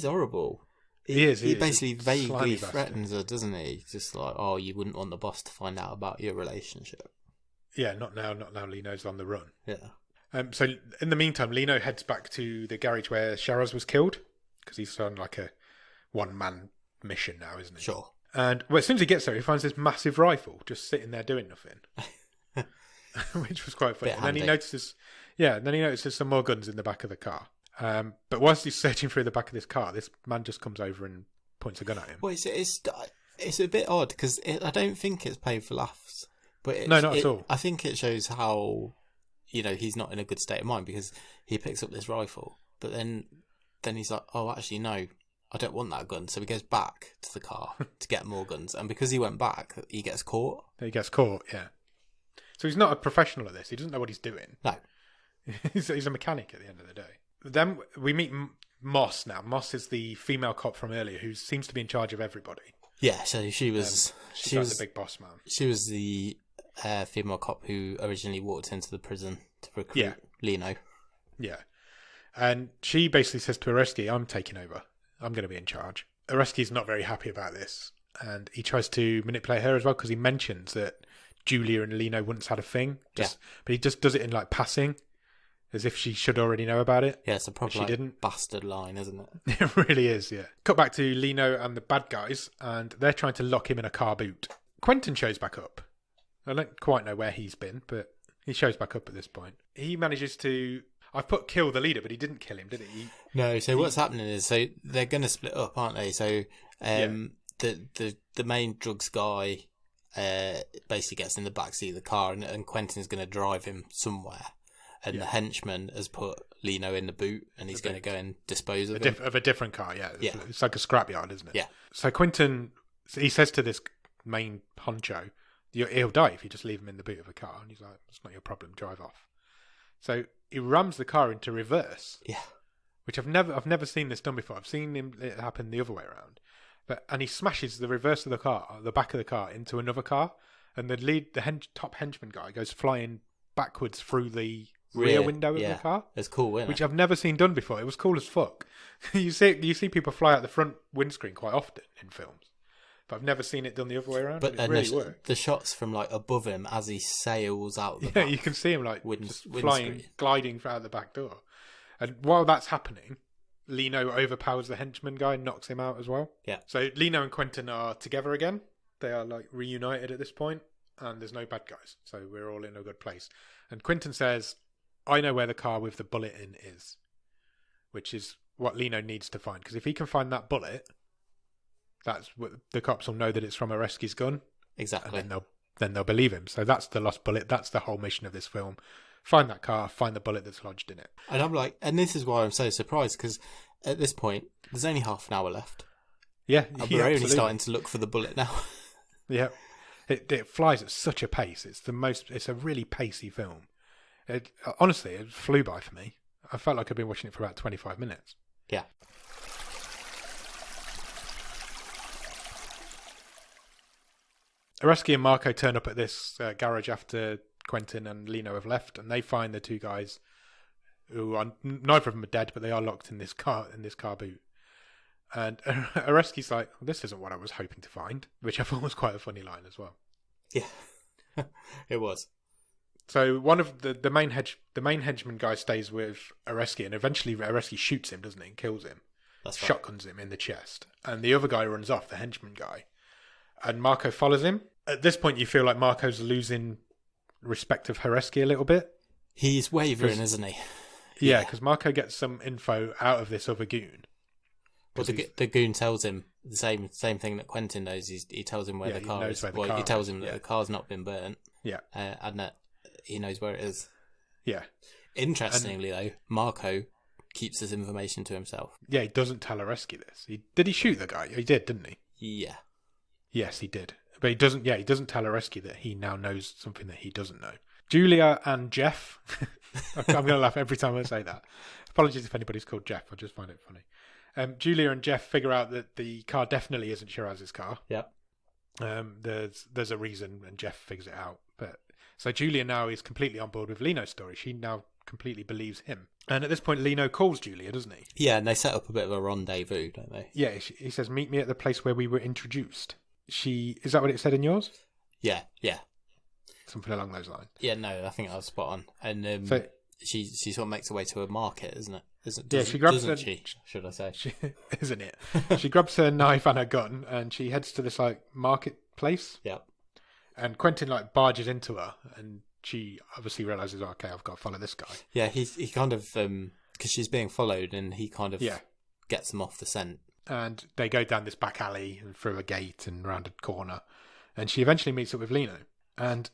horrible. He basically vaguely threatens her, doesn't he? Just like, "Oh, you wouldn't want the boss to find out about your relationship." Yeah, not now. Lino's on the run. Yeah. So in the meantime, Lino heads back to the garage where Shiraz was killed because he's on like a one-man mission now, isn't he? Sure. And as soon as he gets there, he finds this massive rifle just sitting there doing nothing, which was quite funny. And then he notices, some more guns in the back of the car. But whilst he's searching through the back of this car, this man just comes over and points a gun at him. Well, it's a bit odd because I don't think it's played for laughs. But no, not at all. I think it shows how, he's not in a good state of mind because he picks up this rifle, but then he's like, "Oh, actually, no, I don't want that gun." So he goes back to the car to get more guns, and because he went back, he gets caught. He gets caught, yeah. So he's not a professional at this. He doesn't know what he's doing. No. He's a mechanic at the end of the day. Then we meet Moss now. Moss is the female cop from earlier who seems to be in charge of everybody. Yeah, so she was the big boss man. She was the female cop who originally walked into the prison to recruit Lino. Yeah. And she basically says to Areski, "I'm taking over. I'm going to be in charge." Areski's not very happy about this. And he tries to manipulate her as well because he mentions that Julia and Lino once had a thing. But he just does it in like passing, as if she should already know about it. Yeah, it's a proper bastard line, isn't it? It really is, yeah. Cut back to Lino and the bad guys, and they're trying to lock him in a car boot. Quentin shows back up. I don't quite know where he's been, but he shows back up at this point. He manages to... I've put kill the leader, but he didn't kill him, did he? No, so what's happening is, so they're going to split up, aren't they? So the main drugs guy basically gets in the backseat of the car, and Quentin's going to drive him somewhere. And the henchman has put Lino in the boot, and he's going to go and dispose of him. Of a different car, yeah. It's like a scrapyard, isn't it? Yeah. So Quentin, he says to this main honcho, "He'll die if you just leave him in the boot of a car." And he's like, "It's not your problem, drive off." So he rams the car into reverse. Yeah. Which I've never seen this done before. I've seen it happen the other way around. And he smashes the reverse of the car, the back of the car, into another car, and the top henchman guy goes flying backwards through the rear window of the car. It's cool, isn't it? Which I've never seen done before. It was cool as fuck. You see people fly out the front windscreen quite often in films, but I've never seen it done the other way around. But it really worked. The shots from like above him as he sails out the back, you can see him like flying, gliding out the back door. And while that's happening, Lino overpowers the henchman guy and knocks him out as well. Yeah. So Lino and Quentin are together again. They are like reunited at this point, and there's no bad guys. So we're all in a good place. And Quentin says, "I know where the car with the bullet in is," which is what Lino needs to find. Because if he can find that bullet, that's what the cops will know that it's from Areski's gun. Exactly. And then they'll believe him. So that's the lost bullet. That's the whole mission of this film. Find that car, find the bullet that's lodged in it. And I'm like, and this is why I'm so surprised, because at this point, there's only half an hour left. Yeah. And we're only starting to look for the bullet now. Yeah. It flies at such a pace. It's a really pacey film. Honestly, it flew by for me. I felt like I'd been watching it for about 25 minutes. Yeah. Areski and Marco turn up at this garage after Quentin and Lino have left, and they find the two guys who are neither of them are dead, but they are locked in this car boot. And Areski's like, "Well, this isn't what I was hoping to find," which I thought was quite a funny line as well. Yeah, it was. So one of the main henchman guy stays with Areski, and eventually Areski shoots him, doesn't he, and kills him. That's right. Shotguns him in the chest, and the other guy runs off, the henchman guy, and Marco follows him. At this point, you feel like Marco's losing respect of Areski a little bit. He's wavering, isn't he? Yeah, because Marco gets some info out of this other goon. Well, the goon tells him the same thing that Quentin knows. He tells him where the car is. He tells him that the car's not been burnt. Yeah. And that he knows where it is. Yeah. Interestingly, though, Marco keeps this information to himself. Yeah, he doesn't tell Areski this. Did he shoot the guy? He did, didn't he? Yeah. Yes, he did. But he doesn't tell Areski that he now knows something that he doesn't know. Julia and Jeff. I'm going to laugh every time I say that. Apologies if anybody's called Jeff. I just find it funny. Julia and Jeff figure out that the car definitely isn't Shiraz's car. Yep. There's a reason, and Jeff figures it out. But so Julia now is completely on board with Lino's story. She now completely believes him. And at this point, Lino calls Julia, doesn't he? Yeah, and they set up a bit of a rendezvous, don't they? Yeah, he says, "Meet me at the place where we were introduced." Is that what it said in yours? Yeah. Something along those lines. Yeah, no, I think I was spot on. And she sort of makes her way to a market, isn't it? She grabs doesn't she? Should I say? Isn't it? She grabs her knife and her gun, and she heads to this marketplace. Yeah. And Quentin barges into her, and she obviously realizes, okay, I've got to follow this guy. Yeah, he kind of because she's being followed, and he kind of gets them off the scent. And they go down this back alley and through a gate and round a corner, and she eventually meets up with Lino. And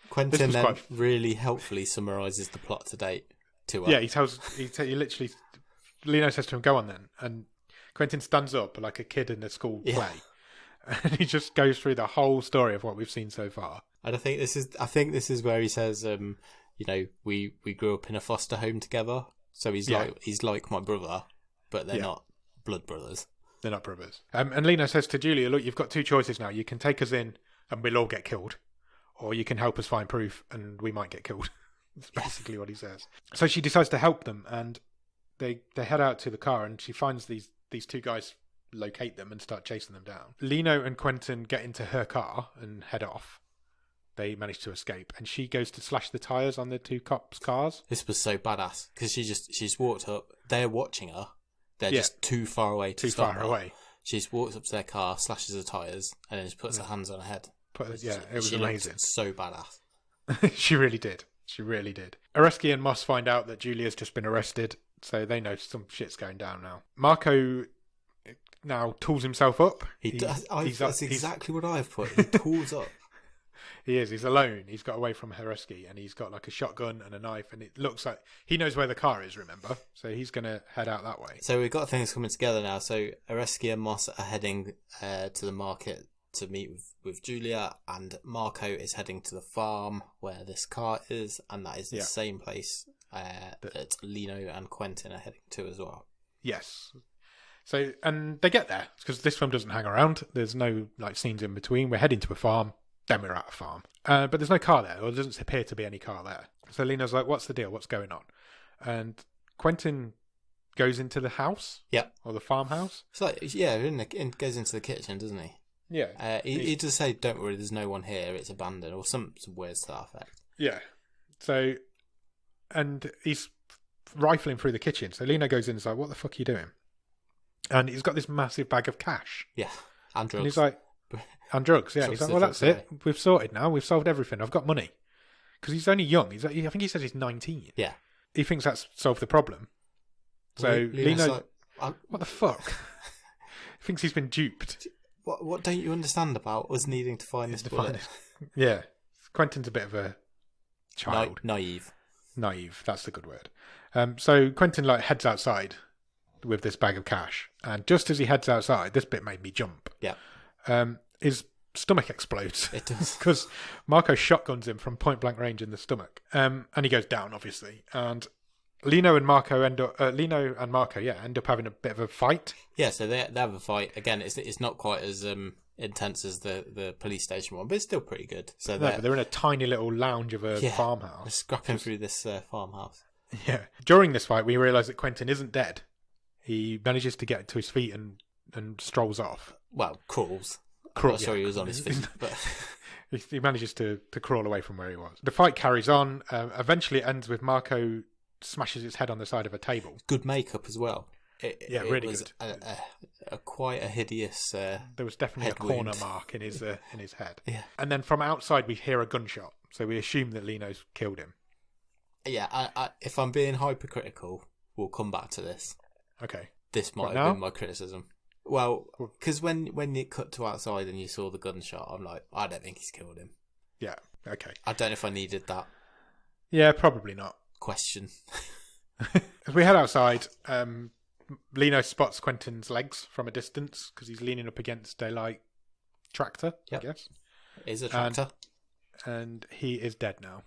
Quentin then really helpfully summarises the plot to date to her. Yeah, he literally, Lino says to him, "Go on then," and Quentin stands up like a kid in a school play, and he just goes through the whole story of what we've seen so far. And I think this is where he says, we grew up in a foster home together, so he's like my brother, but they're not blood brothers. They're not brothers. And Lino says to Julia, "Look, you've got two choices now. You can take us in, and we'll all get killed, or you can help us find proof, and we might get killed." That's basically what he says. So she decides to help them, and they head out to the car, and she finds these two guys locate them and start chasing them down. Lino and Quentin get into her car and head off. They manage to escape, and she goes to slash the tyres on the two cops' cars. This was so badass, because she's walked up. They're watching her. They're just too far away to stop her. Too far away. She's walked up to their car, slashes the tyres, and then just puts her hands on her head. It was amazing. So badass. She really did. She really did. Areski and Moss find out that Julia's just been arrested, so they know some shit's going down now. Marco now tools himself up. That's exactly what I've put. He tools up. He is. He's alone. He's got away from Areski, and he's got a shotgun and a knife, and it looks like he knows where the car is, remember? So he's going to head out that way. So we've got things coming together now. So Areski and Moss are heading to the market to meet with Julia, and Marco is heading to the farm where this car is, and that is the same place that Lino and Quentin are heading to as well. Yes. So, and they get there, because this film doesn't hang around. There's no scenes in between. We're heading to a farm. Then we're at a farm. But there's no car there, or there doesn't appear to be any car there. So Lino's like, "What's the deal? What's going on?" And Quentin goes into the house. Yep. Or the farmhouse. It's goes into the kitchen, doesn't he? Yeah. He does say, "Don't worry, there's no one here. It's abandoned," or some words to that effect. Yeah. So, and he's rifling through the kitchen. So Lino goes in and is like, "What the fuck are you doing?" And he's got this massive bag of cash. Yeah. And drugs. And he's like, and drugs, yeah. He's like, "Well, that's it. We've sorted now. We've solved everything. I've got money." Because he's only young. I think he says he's 19. Yeah. He thinks that's solved the problem. So Lino, like, what the fuck? He thinks he's been duped. What don't you understand about us needing to find this bullet? Yeah. Quentin's a bit of a child. Naive. That's the good word. So Quentin heads outside with this bag of cash, and just as he heads outside, this bit made me jump. Yeah. His stomach explodes. It does. Because Marco shotguns him from point blank range in the stomach. And he goes down, obviously. And Lino and Marco end up having a bit of a fight. Yeah, so they have a fight. Again, it's not quite as intense as the police station one, but it's still pretty good. So but they're in a tiny little lounge of a farmhouse. They're scrapping through this farmhouse. Yeah. During this fight, we realise that Quentin isn't dead. He manages to get to his feet and strolls off. Well, crawls. I'm not sure he was on his feet, but he manages to crawl away from where he was. The fight carries on. Eventually, it ends with Marco smashes his head on the side of a table. Good makeup as well. Really was good. Quite a hideous. There was definitely a corner mark in his head. Yeah. And then from outside, we hear a gunshot, so we assume that Lino's killed him. Yeah. If I'm being hypercritical, we'll come back to this. Okay. This might have been my criticism. Well, because when it cut to outside and you saw the gunshot, I'm like, I don't think he's killed him. Yeah, okay. I don't know if I needed that. Yeah, probably not. Question. As we head outside, Lino spots Quentin's legs from a distance because he's leaning up against a tractor, Yep. I guess. It is a tractor. And he is dead now.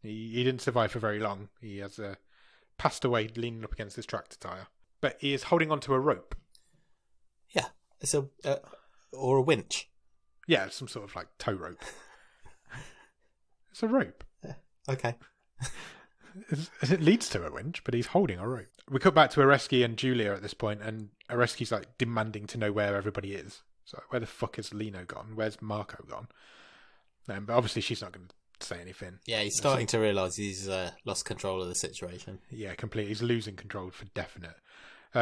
He didn't survive for very long. He has passed away leaning up against this tractor tyre. But he is holding onto a rope. Yeah, it's or a winch. Yeah, some sort of tow rope. It's a rope. Okay. It leads to a winch, but he's holding a rope. We cut back to Areski and Julia at this point, and Areski's demanding to know where everybody is. So where the fuck is Lino gone? Where's Marco gone? But obviously she's not going to say anything. Yeah, he's starting to realise he's lost control of the situation. Yeah, completely. He's losing control for definite.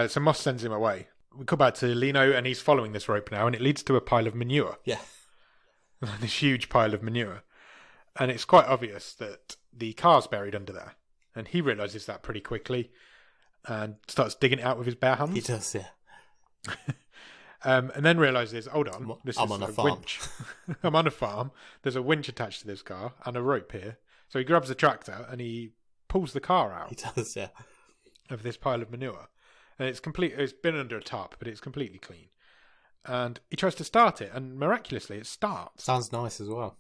So Moss sends him away. We come back to Lino, and he's following this rope now, and it leads to a pile of manure. Yeah. This huge pile of manure. And it's quite obvious that the car's buried under there. And he realises that pretty quickly and starts digging it out with his bare hands. He does, yeah. And then realises, hold on, I'm on a farm. winch. I'm on a farm. There's a winch attached to this car and a rope here. So he grabs the tractor and he pulls the car out. He does, yeah. Of this pile of manure. And it's been under a tarp, but it's completely clean. And he tries to start it, and miraculously it starts. Sounds nice as well.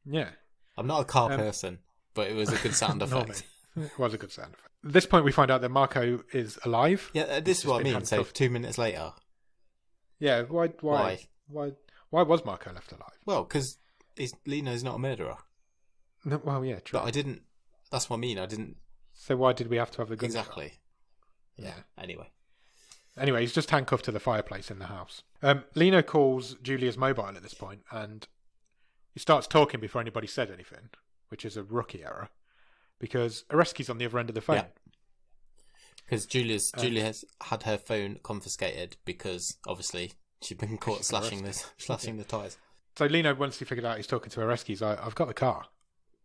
Yeah. I'm not a car person, but it was a good sound effect. It was a good sound effect. At this point, we find out that Marco is alive. Yeah, this is what I mean. So 2 minutes later. Yeah, why was Marco left alive? Well, because Lino's not a murderer. No, well, yeah, true. But I didn't. That's what I mean. I didn't. So why did we have to have the gun? Exactly. Yeah. Anyway, He's just handcuffed to the fireplace in the house. Lino calls Julia's mobile at this point, and he starts talking before anybody said anything, which is a rookie error, because Areski's on the other end of the phone. Yeah. Because Julia has had her phone confiscated because obviously she'd been caught slashing the tyres. So Lino, once he figured out he's talking to Areski, he's like, I've got the car.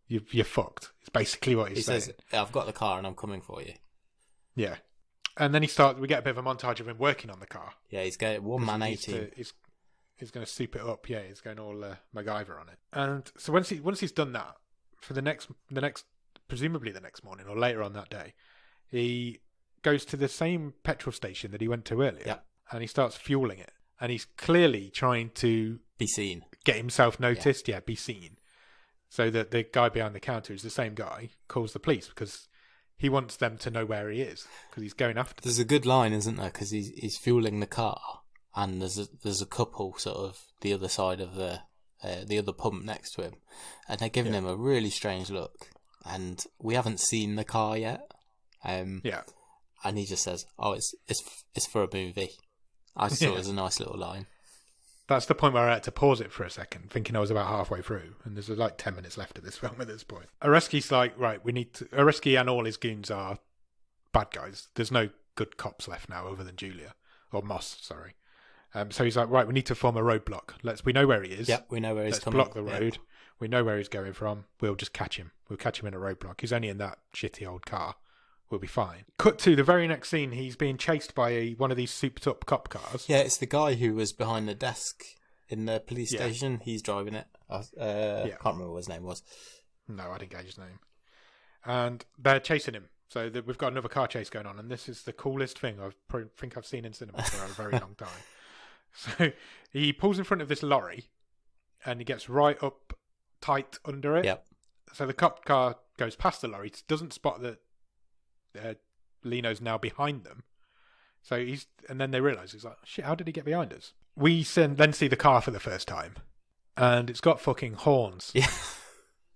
You're fucked. It's basically what he's saying. He says, I've got the car and I'm coming for you. Yeah. And then we get a bit of a montage of him working on the car. Yeah, he's going 1 man 18. He's going to soup it up. Yeah, he's going all MacGyver on it. And so once he's done that, for the next presumably the next morning or later on that day, he goes to the same petrol station that he went to earlier. Yeah. And he starts fueling it. And he's clearly trying to be seen, get himself noticed. Yeah, be seen, so that the guy behind the counter is the same guy, calls the police because he wants them to know where he is because he's going after them. There's a good line, isn't there? Because he's fueling the car, and there's a couple sort of the other side of the other pump next to him, and they're giving him a really strange look. And we haven't seen the car yet. Yeah. And he just says, "Oh, it's for a movie." I just thought it was a nice little line. That's the point where I had to pause it for a second, thinking I was about halfway through, and there's 10 minutes left of this film at this point. Areski's like, right, Areski and all his goons are bad guys. There's no good cops left now other than Julia. Or Moss, sorry. So he's like, right, we need to form a roadblock. We know where he is. Yep, we know where he's coming. Let's block the road. Yep. We know where he's going from. We'll just catch him. We'll catch him in a roadblock. He's only in that shitty old car. We'll be fine. Cut to the very next scene. He's being chased by one of these souped up cop cars. Yeah, it's the guy who was behind the desk in the police station. He's driving it. Can't remember what his name was. No, I didn't get his name. And they're chasing him. So we've got another car chase going on. And this is the coolest thing think I've seen in cinema for a very long time. So he pulls in front of this lorry and he gets right up tight under it. Yep. So the cop car goes past the lorry, doesn't spot that Lino's now behind them. So and then they realise, he's like, shit, how did he get behind us? We then see the car for the first time, and it's got fucking horns. Yeah.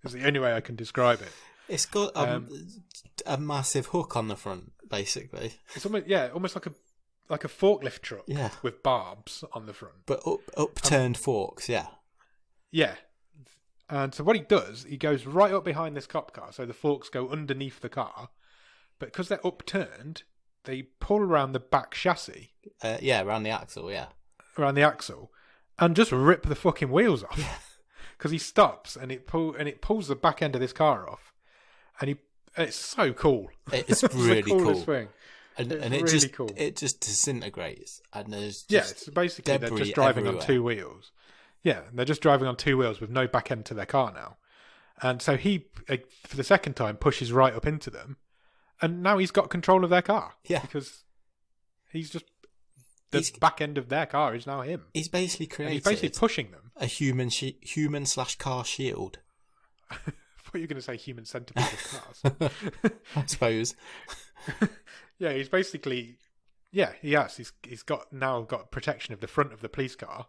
It's the only way I can describe it. It's got a massive hook on the front, basically. It's almost like a forklift truck with barbs on the front. But upturned forks, yeah. Yeah. And so what he does, he goes right up behind this cop car, so the forks go underneath the car. But because they're upturned, they pull around the back chassis. Around the axle, Around the axle, and just rip the fucking wheels off. Yeah. Because he stops and it pulls the back end of this car off, and it's so cool. It's really cool. Thing. And it really just cool. It just disintegrates, and there's it's basically they're just driving on 2 wheels. Yeah, they're just driving on 2 wheels with no back end to their car now, and so he for the second time pushes right up into them. And now he's got control of their car. Yeah. Because he's just... The back end of their car is now him. He's basically created... And he's basically pushing them. A human/car shield. I thought you were going to say human centipede of cars. I suppose. Yeah, he's basically... Yeah, he has. He's now got protection of the front of the police car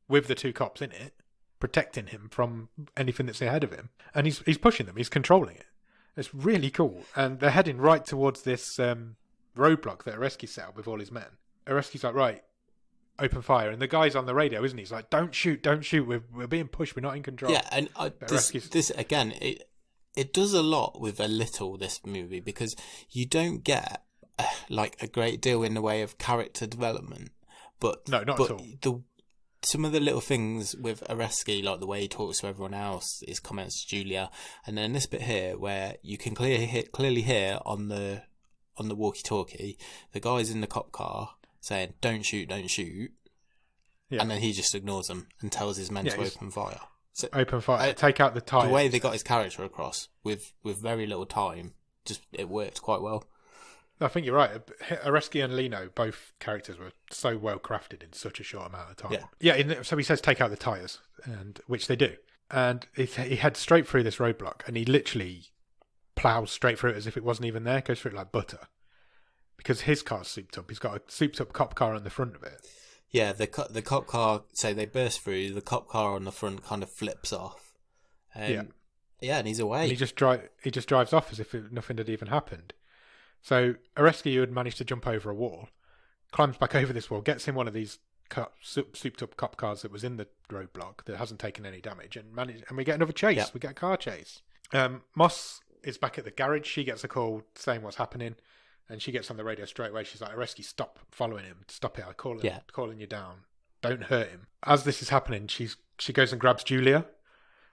with the 2 cops in it, protecting him from anything that's ahead of him. And he's pushing them. He's controlling it. It's really cool. And they're heading right towards this roadblock that Areski set up with all his men. Areski's like, right, open fire. And the guy's on the radio, isn't he? He's like, don't shoot. We're being pushed. We're not in control. Yeah, and this again, it does a lot with a little, this movie, because you don't get like a great deal in the way of character development. But no, not at all. Some of the little things with Areski, like the way he talks to everyone else, his comments to Julia, and then this bit here where you can clearly hear on the walkie-talkie, the guy's in the cop car saying, don't shoot. Yeah. And then he just ignores them and tells his men to open fire. So, open fire, take out the tires. The way they got his character across with very little time, it worked quite well. I think you're right. Areski and Lino, both characters, were so well crafted in such a short amount of time. Yeah. So he says, take out the tyres, and which they do. And he heads straight through this roadblock, and he literally ploughs straight through it as if it wasn't even there, goes through it like butter. Because his car's souped up. He's got a souped up cop car on the front of it. Yeah, the cop car, so they burst through, the cop car on the front kind of flips off. Yeah, and he's away. And he just drives off as if nothing had even happened. So Areski, who had managed to jump over a wall, climbs back over this wall, gets in one of these souped up cop cars that was in the roadblock that hasn't taken any damage, and we get another chase. Yep. We get a car chase. Moss is back at the garage. She gets a call saying what's happening, and she gets on the radio straight away. She's like, Areski, stop following him. Stop it. I'm calling you down. Don't hurt him. As this is happening, she goes and grabs Julia.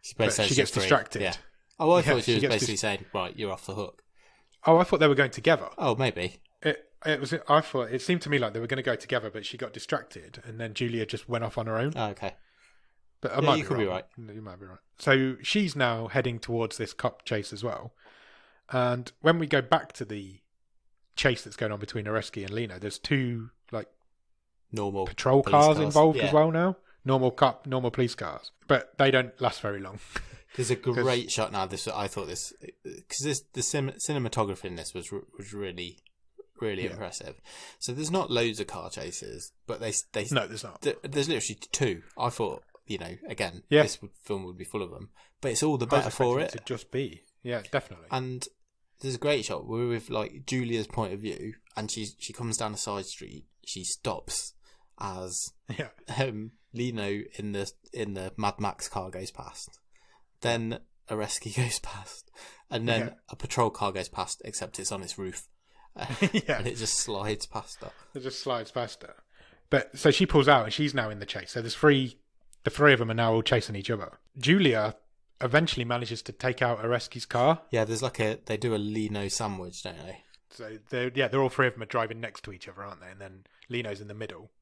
She gets distracted. Yeah. Oh, I thought she was basically saying, right, you're off the hook. Oh, I thought they were going together. Oh, maybe. It seemed to me like they were going to go together, but she got distracted, and then Julia just went off on her own. Oh, okay. But you could be right. You might be right. So she's now heading towards this cop chase as well. And when we go back to the chase that's going on between Areski and Lino, there's 2 like normal patrol cars involved as well now. Normal police cars, but they don't last very long. There's a great shot now. I thought this because the cinematography in this was really impressive. So there's not loads of car chases, but they no, there's not. There's literally 2. I thought, again, this film would be full of them, but it's all the better for it. To just be, definitely. And there's a great shot where with like Julia's point of view, and she comes down a side street. She stops as Lino in the Mad Max car goes past. Then a rescue goes past, and then a patrol car goes past, except it's on its roof. And it just slides past her. It just slides past her. But so she pulls out, and she's now in the chase. So the 3 of them are now all chasing each other. Julia eventually manages to take out Areski's car. Yeah, there's they do a Lino sandwich, don't they? So they're all 3 of them are driving next to each other, aren't they? And then Lino's in the middle.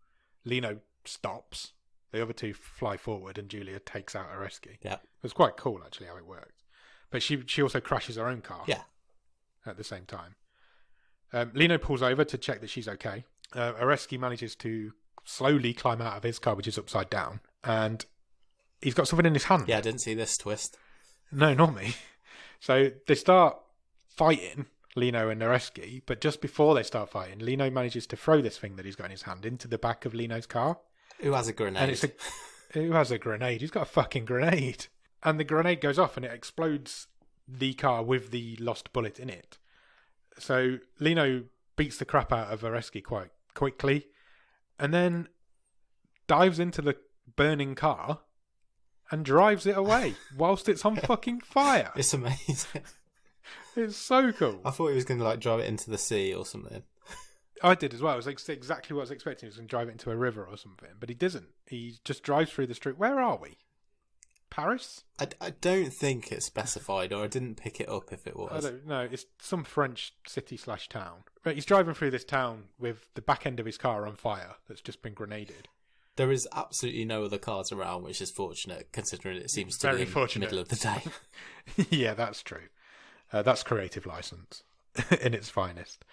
Lino stops. The other 2 fly forward, and Julia takes out Areski. Yeah, it was quite cool actually how it worked. But she also crashes her own car. Yeah, at the same time. Lino pulls over to check that she's okay. Areski manages to slowly climb out of his car, which is upside down, and he's got something in his hand. Yeah, I didn't see this twist. No, not me. So they start fighting, Lino and Areski, but just before they start fighting, Lino manages to throw this thing that he's got in his hand into the back of Lino's car. Who has a grenade? And who has a grenade? He's got a fucking grenade. And the grenade goes off and it explodes the car with the lost bullet in it. So Lino beats the crap out of Areski quite quickly, and then dives into the burning car and drives it away whilst it's on fucking fire. It's amazing. It's so cool. I thought he was going to drive it into the sea or something. I did as well. It was exactly what I was expecting. He was going to drive it into a river or something, but he doesn't. He just drives through the street. Where are we? Paris? I don't think it's specified, or I didn't pick it up if it was. I don't know. It's some French city/town. But he's driving through this town with the back end of his car on fire that's just been grenaded. There is absolutely no other cars around, which is fortunate, considering it seems to be in the middle of the day. Yeah, that's true. That's creative license. in its finest.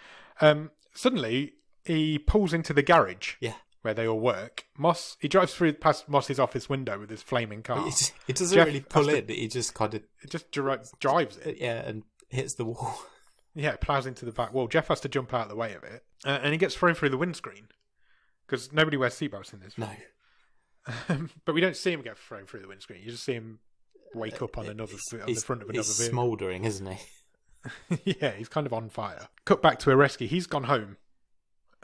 Suddenly, he pulls into the garage. Yeah. Where they all work. He drives through past Moss's office window with his flaming car. It doesn't really pull in. He just kind of... It just drives it. Yeah, and hits the wall. Yeah, it plows into the back wall. Jeff has to jump out of the way of it. And he gets thrown through the windscreen. Because nobody wears seatbelts in this film. No. But we don't see him get thrown through the windscreen. You just see him wake up on the front of another he's vehicle. smouldering, isn't he? Yeah, he's kind of on fire. Cut back to a rescue. He's gone home.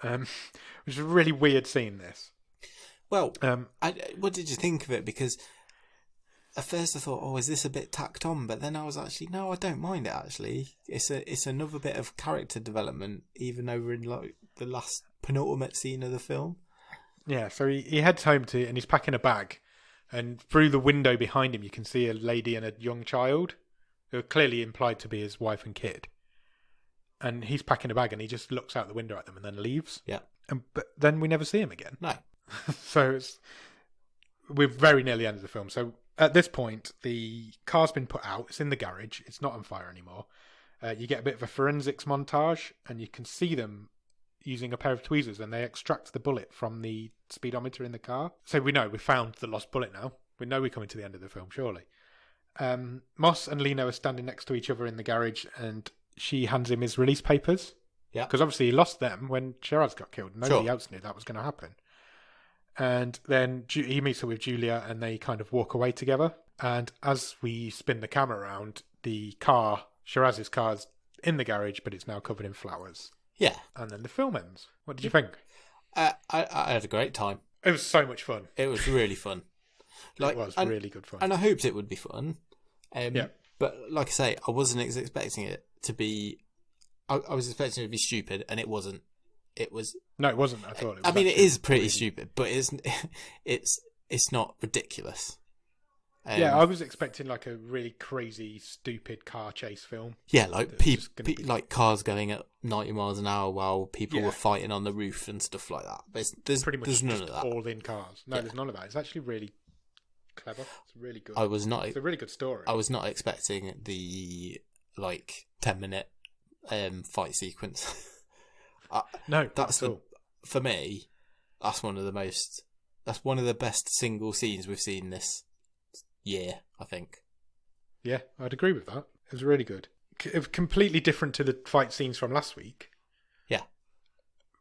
Which is a really weird scene, this. Well, what did you think of it? Because at first I thought, is this a bit tacked on? But then I was actually, no, I don't mind it, actually. It's another bit of character development, even over in like the last penultimate scene of the film. Yeah, so he heads home and he's packing a bag. And through the window behind him, you can see a lady and a young child who are clearly implied to be his wife and kid. And he's packing a bag and he just looks out the window at them and then leaves. Yeah. But then we never see him again. No. So we're very near the end of the film. So at this point, the car's been put out. It's in the garage. It's not on fire anymore. You get a bit of a forensics montage and you can see them using a pair of tweezers and they extract the bullet from the speedometer in the car. So we found the lost bullet now. We know we're coming to the end of the film, surely. Moss and Lino are standing next to each other in the garage and she hands him his release papers. Yeah. Because obviously he lost them when Shiraz got killed. Nobody else knew that was going to happen. And then he meets up with Julia and they kind of walk away together. And as we spin the camera around, the car, Shiraz's car's in the garage, but it's now covered in flowers. Yeah. And then the film ends. What did you think? I had a great time. It was so much fun. It was really fun. It was really good fun. And I hoped it would be fun. Yeah. But like I say, I wasn't expecting it to be... I was expecting it to be stupid, and it wasn't. It was... No, it wasn't. I thought it was. I mean, it is pretty stupid, but it's not ridiculous. Yeah, I was expecting like a really crazy, stupid car chase film. Yeah, like like cars going at 90 miles an hour while people were fighting on the roof and stuff like that. But there's none of that. All in cars. No, there's none of that. It's actually really clever. It's really good. It's a really good story. I was not expecting the 10-minute fight sequence. No, that's for me. That's one of the best single scenes we've seen this year, I think. Yeah, I'd agree with that. It was really good. Completely different to the fight scenes from last week. Yeah,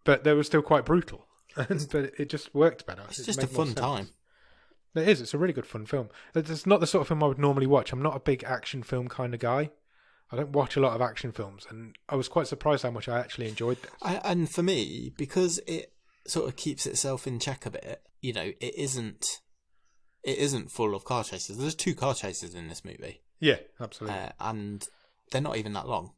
but they were still quite brutal. But it just worked better. It's just a fun time. It is. It's a really good fun film. It's not the sort of film I would normally watch. I'm not a big action film kind of guy. I don't watch a lot of action films, and I was quite surprised how much I actually enjoyed this. And for me, because it sort of keeps itself in check a bit, it isn't full of car chases. There's 2 car chases in this movie. Yeah, absolutely. And they're not even that long.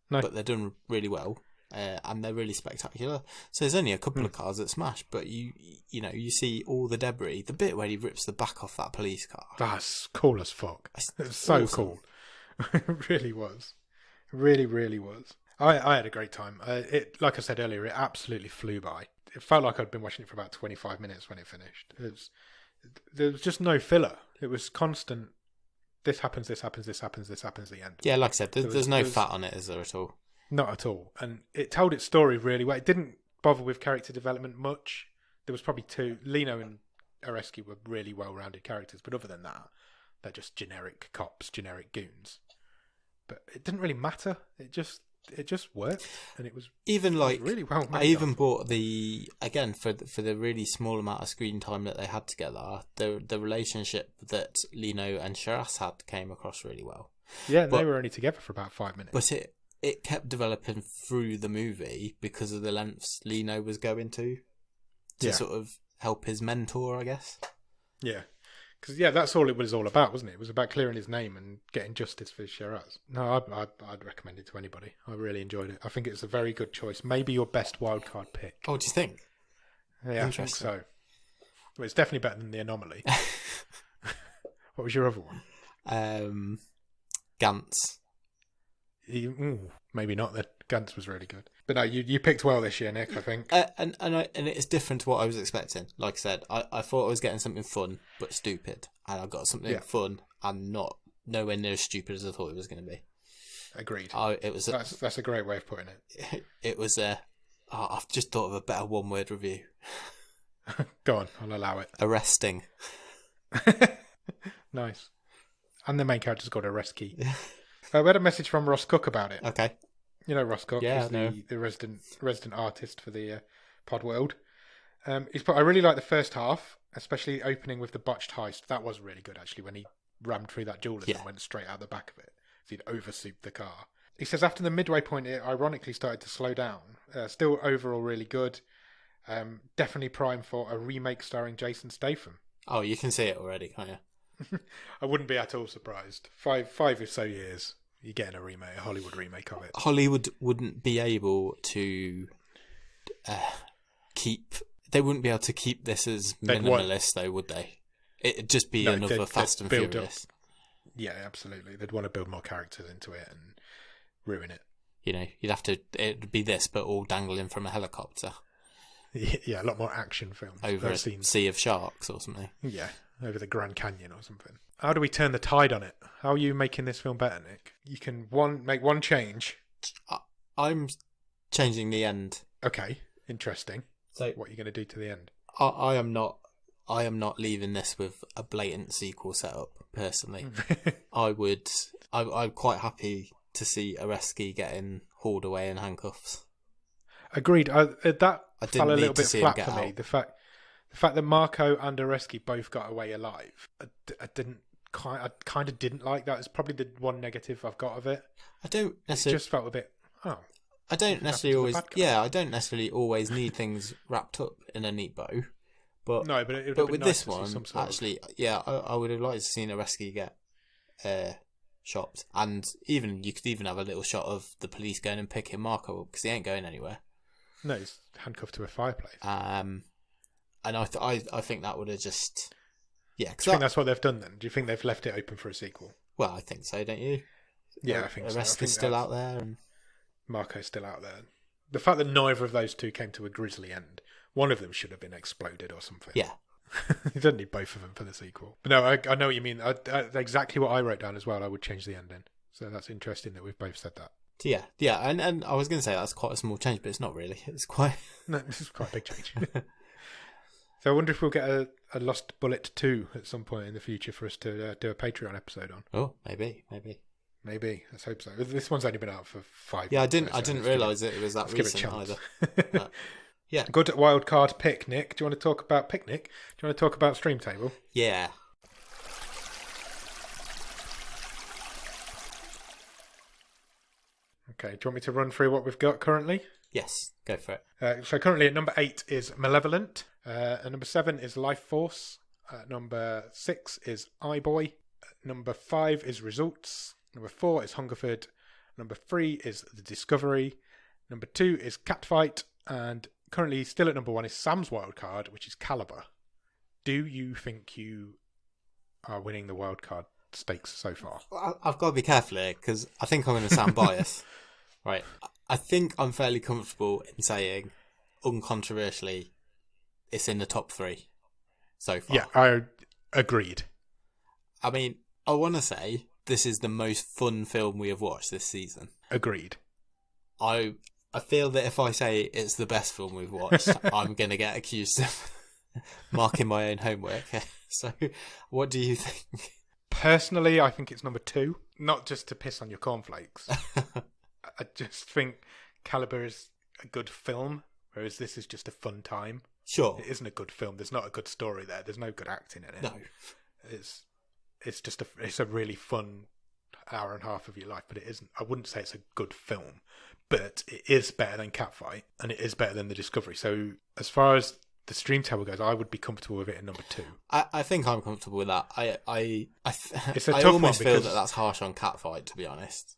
No. But they're done really well, and they're really spectacular. So there's only a couple of cars that smash, but you see all the debris. The bit where he rips the back off that police car. That's cool as fuck. It's so awesome. Cool. It really was. It really, really was. I had a great time. Like I said earlier, it absolutely flew by. It felt like I'd been watching it for about 25 minutes when it finished. There was just no filler. It was constant. This happens, this happens, this happens, this happens, the end. Yeah, like I said, there's no fat on it, is there, at all? Not at all. And it told its story really well. It didn't bother with character development much. There was probably 2. Lino and Areski were really well-rounded characters, but other than that, they're just generic cops, generic goons. But it didn't really matter. It just worked, and it was really well made. I even bought again for the really small amount of screen time that they had together. The relationship that Lino and Shiraz had came across really well. Yeah, they were only together for about 5 minutes. But it kept developing through the movie because of the lengths Lino was going to sort of help his mentor, I guess. Yeah. Because, that's all it was all about, wasn't it? It was about clearing his name and getting justice for Shiraz. No, I'd recommend it to anybody. I really enjoyed it. I think it's a very good choice. Maybe your best wildcard pick. Oh, do you think? Yeah, I think so. Well, it's definitely better than The Anomaly. What was your other one? Gantz. Maybe not. That Gantz was really good. But no, you picked well this year, Nick, I think. And it's different to what I was expecting. Like I said, I thought I was getting something fun but stupid, and I got something fun and nowhere near as stupid as I thought it was going to be. agreed. It was. That's a great way of putting it. It was a. I've just thought of a better one-word review. Go on, I'll allow it. Arresting. Nice. And the main character's got a arrest key. We had a message from Ross Cook about it. Okay. You know Ross Cook, Yeah, he's the resident artist for the Pod World. He's put, I really like the first half, especially opening with the botched heist. That was really good, actually, when he rammed through that jeweler's and went straight out the back of it. So he'd oversouped the car. He says after the midway point, it ironically started to slow down. Still overall really good. Definitely prime for a remake starring Jason Statham. Oh, you can see it already, can't you? I wouldn't be at all surprised. Five or so years, you're getting a Hollywood remake of it. Hollywood wouldn't be able to They wouldn't be able to keep this as minimalist, though, would they? It'd just be another Fast and Furious. Yeah, absolutely. They'd want to build more characters into it and ruin it. You know, it'd be this, but all dangling from a helicopter. Yeah, a lot more action films. Over a sea of sharks or something. Yeah, over the Grand Canyon or something. How do we turn the tide on it? How are you making this film better, Nick? You can make one change. I'm changing the end. Okay, interesting. So what are you going to do to the end? I am not leaving this with a blatant sequel set up, personally. I'm quite happy to see Areski getting hauled away in handcuffs. Agreed. That fell a little bit flat for me. Out. The fact that Marco and Areski both got away alive, I kind of didn't like that. It's probably the one negative I've got of it. I don't necessarily. It just felt a bit. I don't necessarily always. Yeah, I don't necessarily always need things wrapped up in a neat bow. But no, but with nice this one, actually, I would have liked to seen Areski get shot, and you could even have a little shot of the police going and picking Marco up because he ain't going anywhere. No, he's handcuffed to a fireplace. And I think that would have just Do you think that's what they've done then? Do you think they've left it open for a sequel? Well, I think so, don't you? Yeah, I think so. Areski's still out there, and Marco's still out there. The fact that neither of those two came to a grisly end, one of them should have been exploded or something. Yeah. You don't need both of them for the sequel. But no, I know what you mean. Exactly what I wrote down as well. I would change the ending. So that's interesting that we've both said that. Yeah, and I was going to say that's quite a small change, but it's not really. It's quite... No, this is quite a big change. So I wonder if we'll get a Lost Bullet 2 at some point in the future for us to do a Patreon episode on. Oh, maybe. Let's hope so. This one's only been out for 5 Yeah, months. I didn't realise it was that recent either. But, yeah. Good wildcard pick, Nick. Do you want to talk about Picnic? Do you want to talk about Stream Table? Yeah. Okay, do you want me to run through what we've got currently? Yes, go for it. So currently at number 8 is Malevolent. At number 7 is Life Force. Number 6 is iBoy. Number 5 is Results. Number 4 is Hungerford. Number 3 is The Discovery. Number 2 is Catfight. And currently still at number 1 is Sam's wildcard, which is Caliber. Do you think you are winning the wildcard stakes so far? I've got to be careful here because I think I'm going to sound biased. Right. I think I'm fairly comfortable in saying, uncontroversially, it's in the top 3 so far. Yeah, I agreed. I mean, I want to say this is the most fun film we have watched this season. Agreed. I feel that if I say it's the best film we've watched, I'm going to get accused of marking my own homework. So, what do you think? Personally, I think it's number 2. Not just to piss on your cornflakes. I just think Caliber is a good film, whereas this is just a fun time. Sure. It isn't a good film. There's not a good story there. There's no good acting in it. No. It's just it's a really fun hour and a half of your life, but it isn't. I wouldn't say it's a good film, but it is better than Catfight, and it is better than The Discovery. So as far as the Stream Table goes, I would be comfortable with it in number 2. I think I'm comfortable with that. It's a I tough almost one feel because that's harsh on Catfight, to be honest.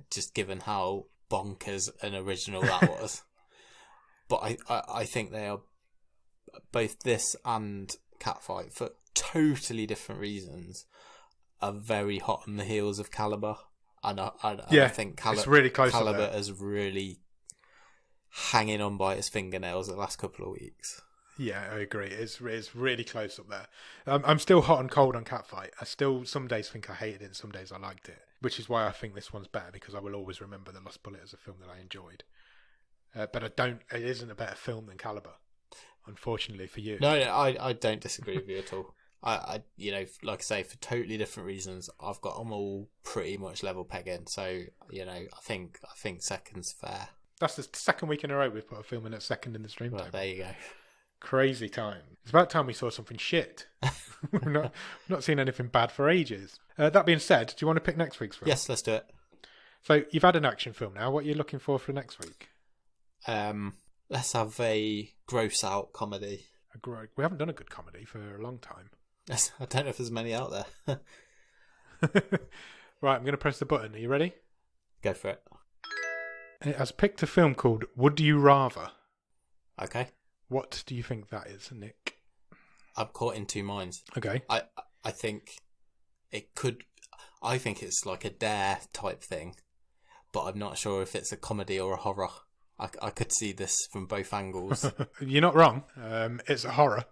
Just given how bonkers and original that was. But I think they are, both this and Catfight, for totally different reasons, are very hot on the heels of Caliber. And I think it's really close. Caliber is really hanging on by its fingernails the last couple of weeks. Yeah, I agree. It's really close up there. I'm still hot and cold on Catfight. I still some days think I hated it, and some days I liked it. which is why I think this one's better, because I will always remember The Lost Bullet as a film that I enjoyed. But it isn't a better film than Caliber, unfortunately for you. No, I don't disagree with you at all. I like I say, for totally different reasons, I've got them all pretty much level pegging. So, I think second's fair. That's the second week in a row we've put a film in at second in the stream table. There you go. Crazy time. It's about time we saw something shit. We've not seen anything bad for ages. That being said, do you want to pick next week's film? Yes, let's do it. So you've had an action film now. What are you looking for next week? Let's have a gross out comedy. We haven't done a good comedy for a long time. Yes, I don't know if there's many out there. Right, I'm going to press the button. Are you ready? Go for it. It has picked a film called Would You Rather. Okay. What do you think that is, Nick? I'm caught in two minds. Okay. I think it could... I think it's like a Dare type thing, but I'm not sure if it's a comedy or a horror. I could see this from both angles. You're not wrong. It's a horror.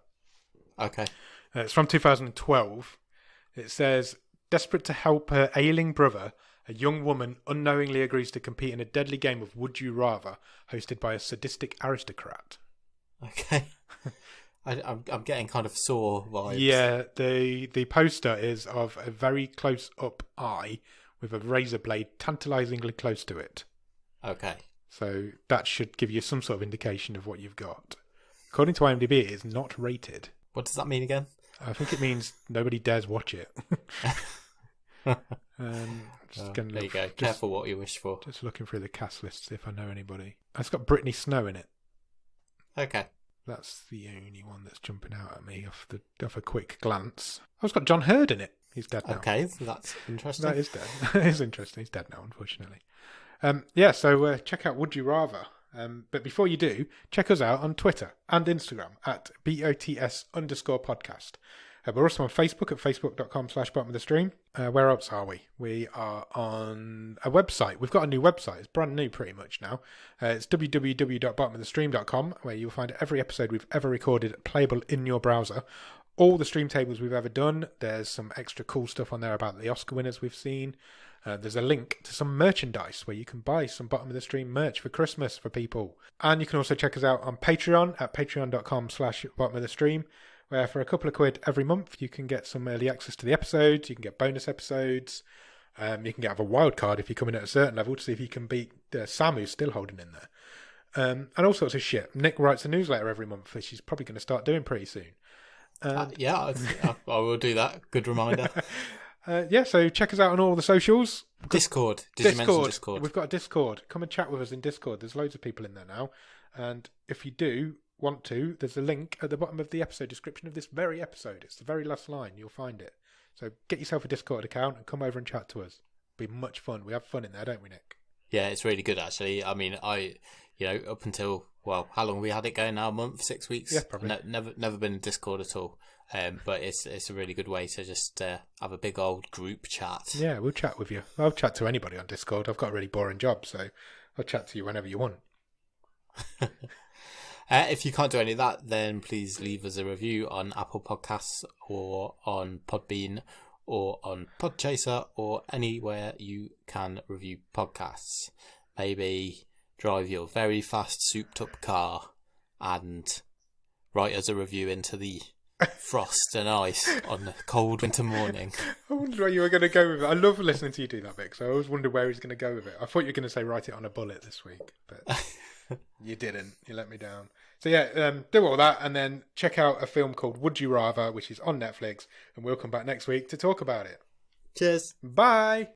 Okay. It's from 2012. It says, desperate to help her ailing brother, a young woman unknowingly agrees to compete in a deadly game of Would You Rather, hosted by a sadistic aristocrat. Okay. I'm getting kind of Saw vibes. Yeah, the poster is of a very close-up eye with a razor blade tantalisingly close to it. Okay. So that should give you some sort of indication of what you've got. According to IMDb, it is not rated. What does that mean again? I think it means nobody dares watch it. There you go. Careful what you wish for. Just looking through the cast list to see if I know anybody. It's got Brittany Snow in it. Okay. That's the only one that's jumping out at me off a quick glance. Oh, it's got John Hurd in it. He's dead now. Okay, that's interesting. That is dead. That is interesting. He's dead now, unfortunately. So check out Would You Rather. But before you do, check us out on Twitter and Instagram at BOTS_podcast. We're also on Facebook at facebook.com/bottom of the stream. Where else are we? We are on a website. We've got a new website. It's brand new pretty much now. It's www.bottomofthestream.com, where you'll find every episode we've ever recorded playable in your browser. All the stream tables we've ever done. There's some extra cool stuff on there about the Oscar winners we've seen. There's a link to some merchandise where you can buy some Bottom of the Stream merch for Christmas for people. And you can also check us out on Patreon at patreon.com/bottom of the stream, where for a couple of quid every month you can get some early access to the episodes, you can get bonus episodes, you can get a wildcard if you come in at a certain level to see if you can beat Sam, who's still holding in there. And all sorts of shit. Nick writes a newsletter every month, which he's probably going to start doing pretty soon. I will do that. Good reminder. So check us out on all the socials. Discord. Did you mention Discord? We've got a Discord. Come and chat with us in Discord. There's loads of people in there now. And if you do want to, there's a link at the bottom of the episode description of this very episode. It's the very last line. You'll find it. So get yourself a Discord account and come over and chat to us. It'll be much fun. We have fun in there, don't we, Nick? Yeah, it's really good, actually. I mean, up until, how long have we had it going now? A month, 6 weeks? Yeah, probably. Never been in Discord at all. But it's a really good way to just have a big old group chat. Yeah, we'll chat with you. I'll chat to anybody on Discord. I've got a really boring job, so I'll chat to you whenever you want. If you can't do any of that, then please leave us a review on Apple Podcasts or on Podbean or on Podchaser or anywhere you can review podcasts. Maybe drive your very fast souped up car and write us a review into the frost and ice on a cold winter morning. I wondered where you were going to go with it. I love listening to you do that, Vic, so I always wondered where he's going to go with it. I thought you were going to say write it on a bullet this week, but you didn't. You let me down. So do all that and then check out a film called Would You Rather, which is on Netflix, and we'll come back next week to talk about it. Cheers. Bye.